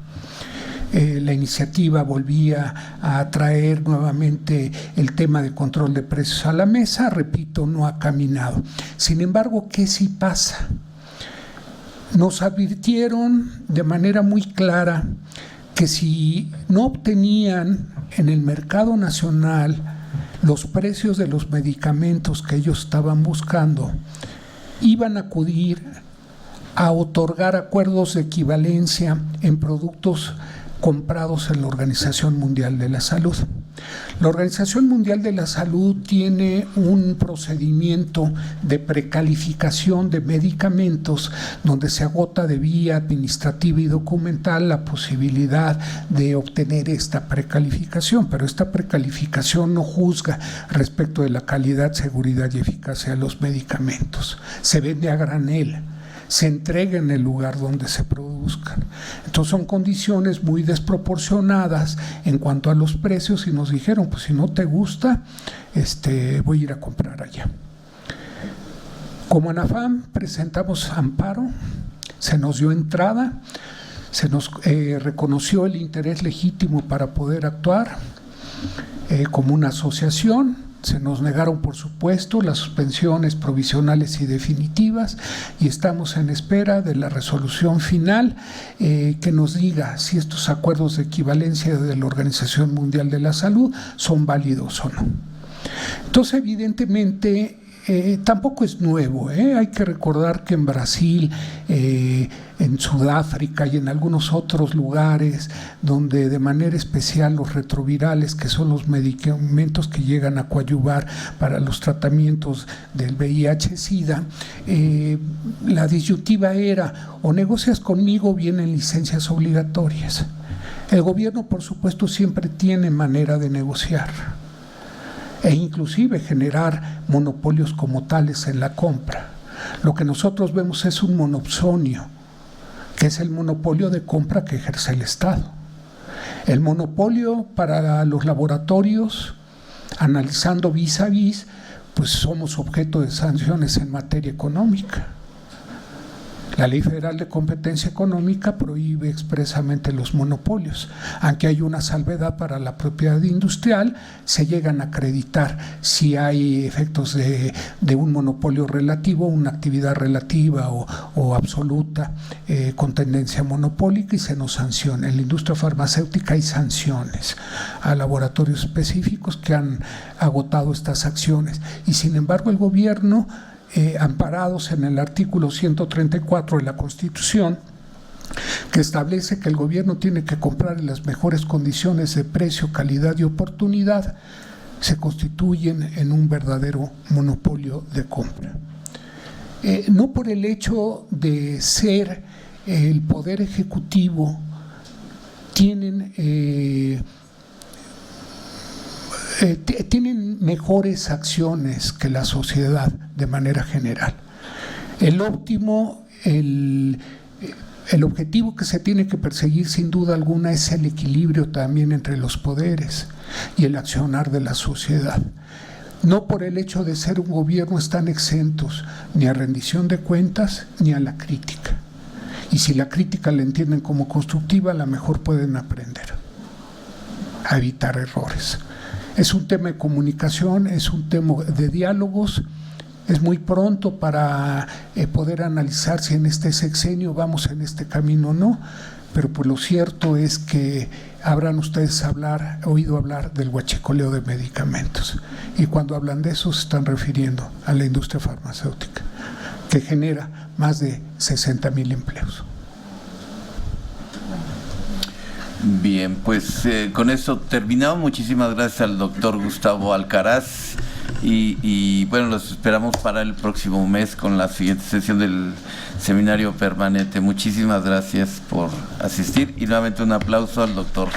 La iniciativa volvía a traer nuevamente el tema de control de precios a la mesa. Repito, no ha caminado. Sin embargo, ¿qué sí pasa? Nos advirtieron de manera muy clara que si no obtenían en el mercado nacional los precios de los medicamentos que ellos estaban buscando, iban a acudir a otorgar acuerdos de equivalencia en productos comprados en la Organización Mundial de la Salud. La Organización Mundial de la Salud tiene un procedimiento de precalificación de medicamentos donde se agota de vía administrativa y documental la posibilidad de obtener esta precalificación, pero esta precalificación no juzga respecto de la calidad, seguridad y eficacia de los medicamentos. Se vende a granel, se entrega en el lugar donde se produzcan. Entonces son condiciones muy desproporcionadas en cuanto a los precios y nos dijeron, pues si no te gusta, voy a ir a comprar allá. Como ANAFAM presentamos amparo, se nos dio entrada, se nos reconoció el interés legítimo para poder actuar como una asociación. Se nos negaron, por supuesto, las suspensiones provisionales y definitivas y estamos en espera de la resolución final que nos diga si estos acuerdos de equivalencia de la Organización Mundial de la Salud son válidos o no. Entonces, evidentemente, tampoco es nuevo, Hay que recordar que en Brasil en Sudáfrica y en algunos otros lugares donde de manera especial los retrovirales, que son los medicamentos que llegan a coadyuvar para los tratamientos del VIH-Sida, la disyuntiva era: o negocias conmigo o vienen licencias obligatorias. El gobierno, por supuesto, siempre tiene manera de negociar e inclusive generar monopolios como tales en la compra. Lo que nosotros vemos es un monopsonio, que es el monopolio de compra que ejerce el Estado. El monopolio para los laboratorios, analizando vis a vis, pues somos objeto de sanciones en materia económica. La Ley Federal de Competencia Económica prohíbe expresamente los monopolios. Aunque hay una salvedad para la propiedad industrial, se llegan a acreditar si hay efectos de un monopolio relativo, una actividad relativa o absoluta con tendencia monopólica, y se nos sanciona. En la industria farmacéutica hay sanciones a laboratorios específicos que han agotado estas acciones. Y sin embargo el gobierno, amparados en el artículo 134 de la Constitución, que establece que el gobierno tiene que comprar en las mejores condiciones de precio, calidad y oportunidad, se constituyen en un verdadero monopolio de compra. No por el hecho de ser el Poder Ejecutivo tienen mejores acciones que la sociedad de manera general. El objetivo que se tiene que perseguir sin duda alguna es el equilibrio también entre los poderes y el accionar de la sociedad. No por el hecho de ser un gobierno están exentos ni a rendición de cuentas ni a la crítica. Y si la crítica la entienden como constructiva, a lo mejor pueden aprender a evitar errores. Es un tema de comunicación, es un tema de diálogos. Es muy pronto para poder analizar si en este sexenio vamos en este camino o no, pero pues lo cierto es que habrán ustedes oído hablar del huachicoleo de medicamentos, y cuando hablan de eso se están refiriendo a la industria farmacéutica, que genera más de 60,000 empleos. Bien, pues con esto terminamos. Muchísimas gracias al doctor Gustavo Alcaraz y bueno, los esperamos para el próximo mes con la siguiente sesión del seminario permanente. Muchísimas gracias por asistir y nuevamente un aplauso al doctor.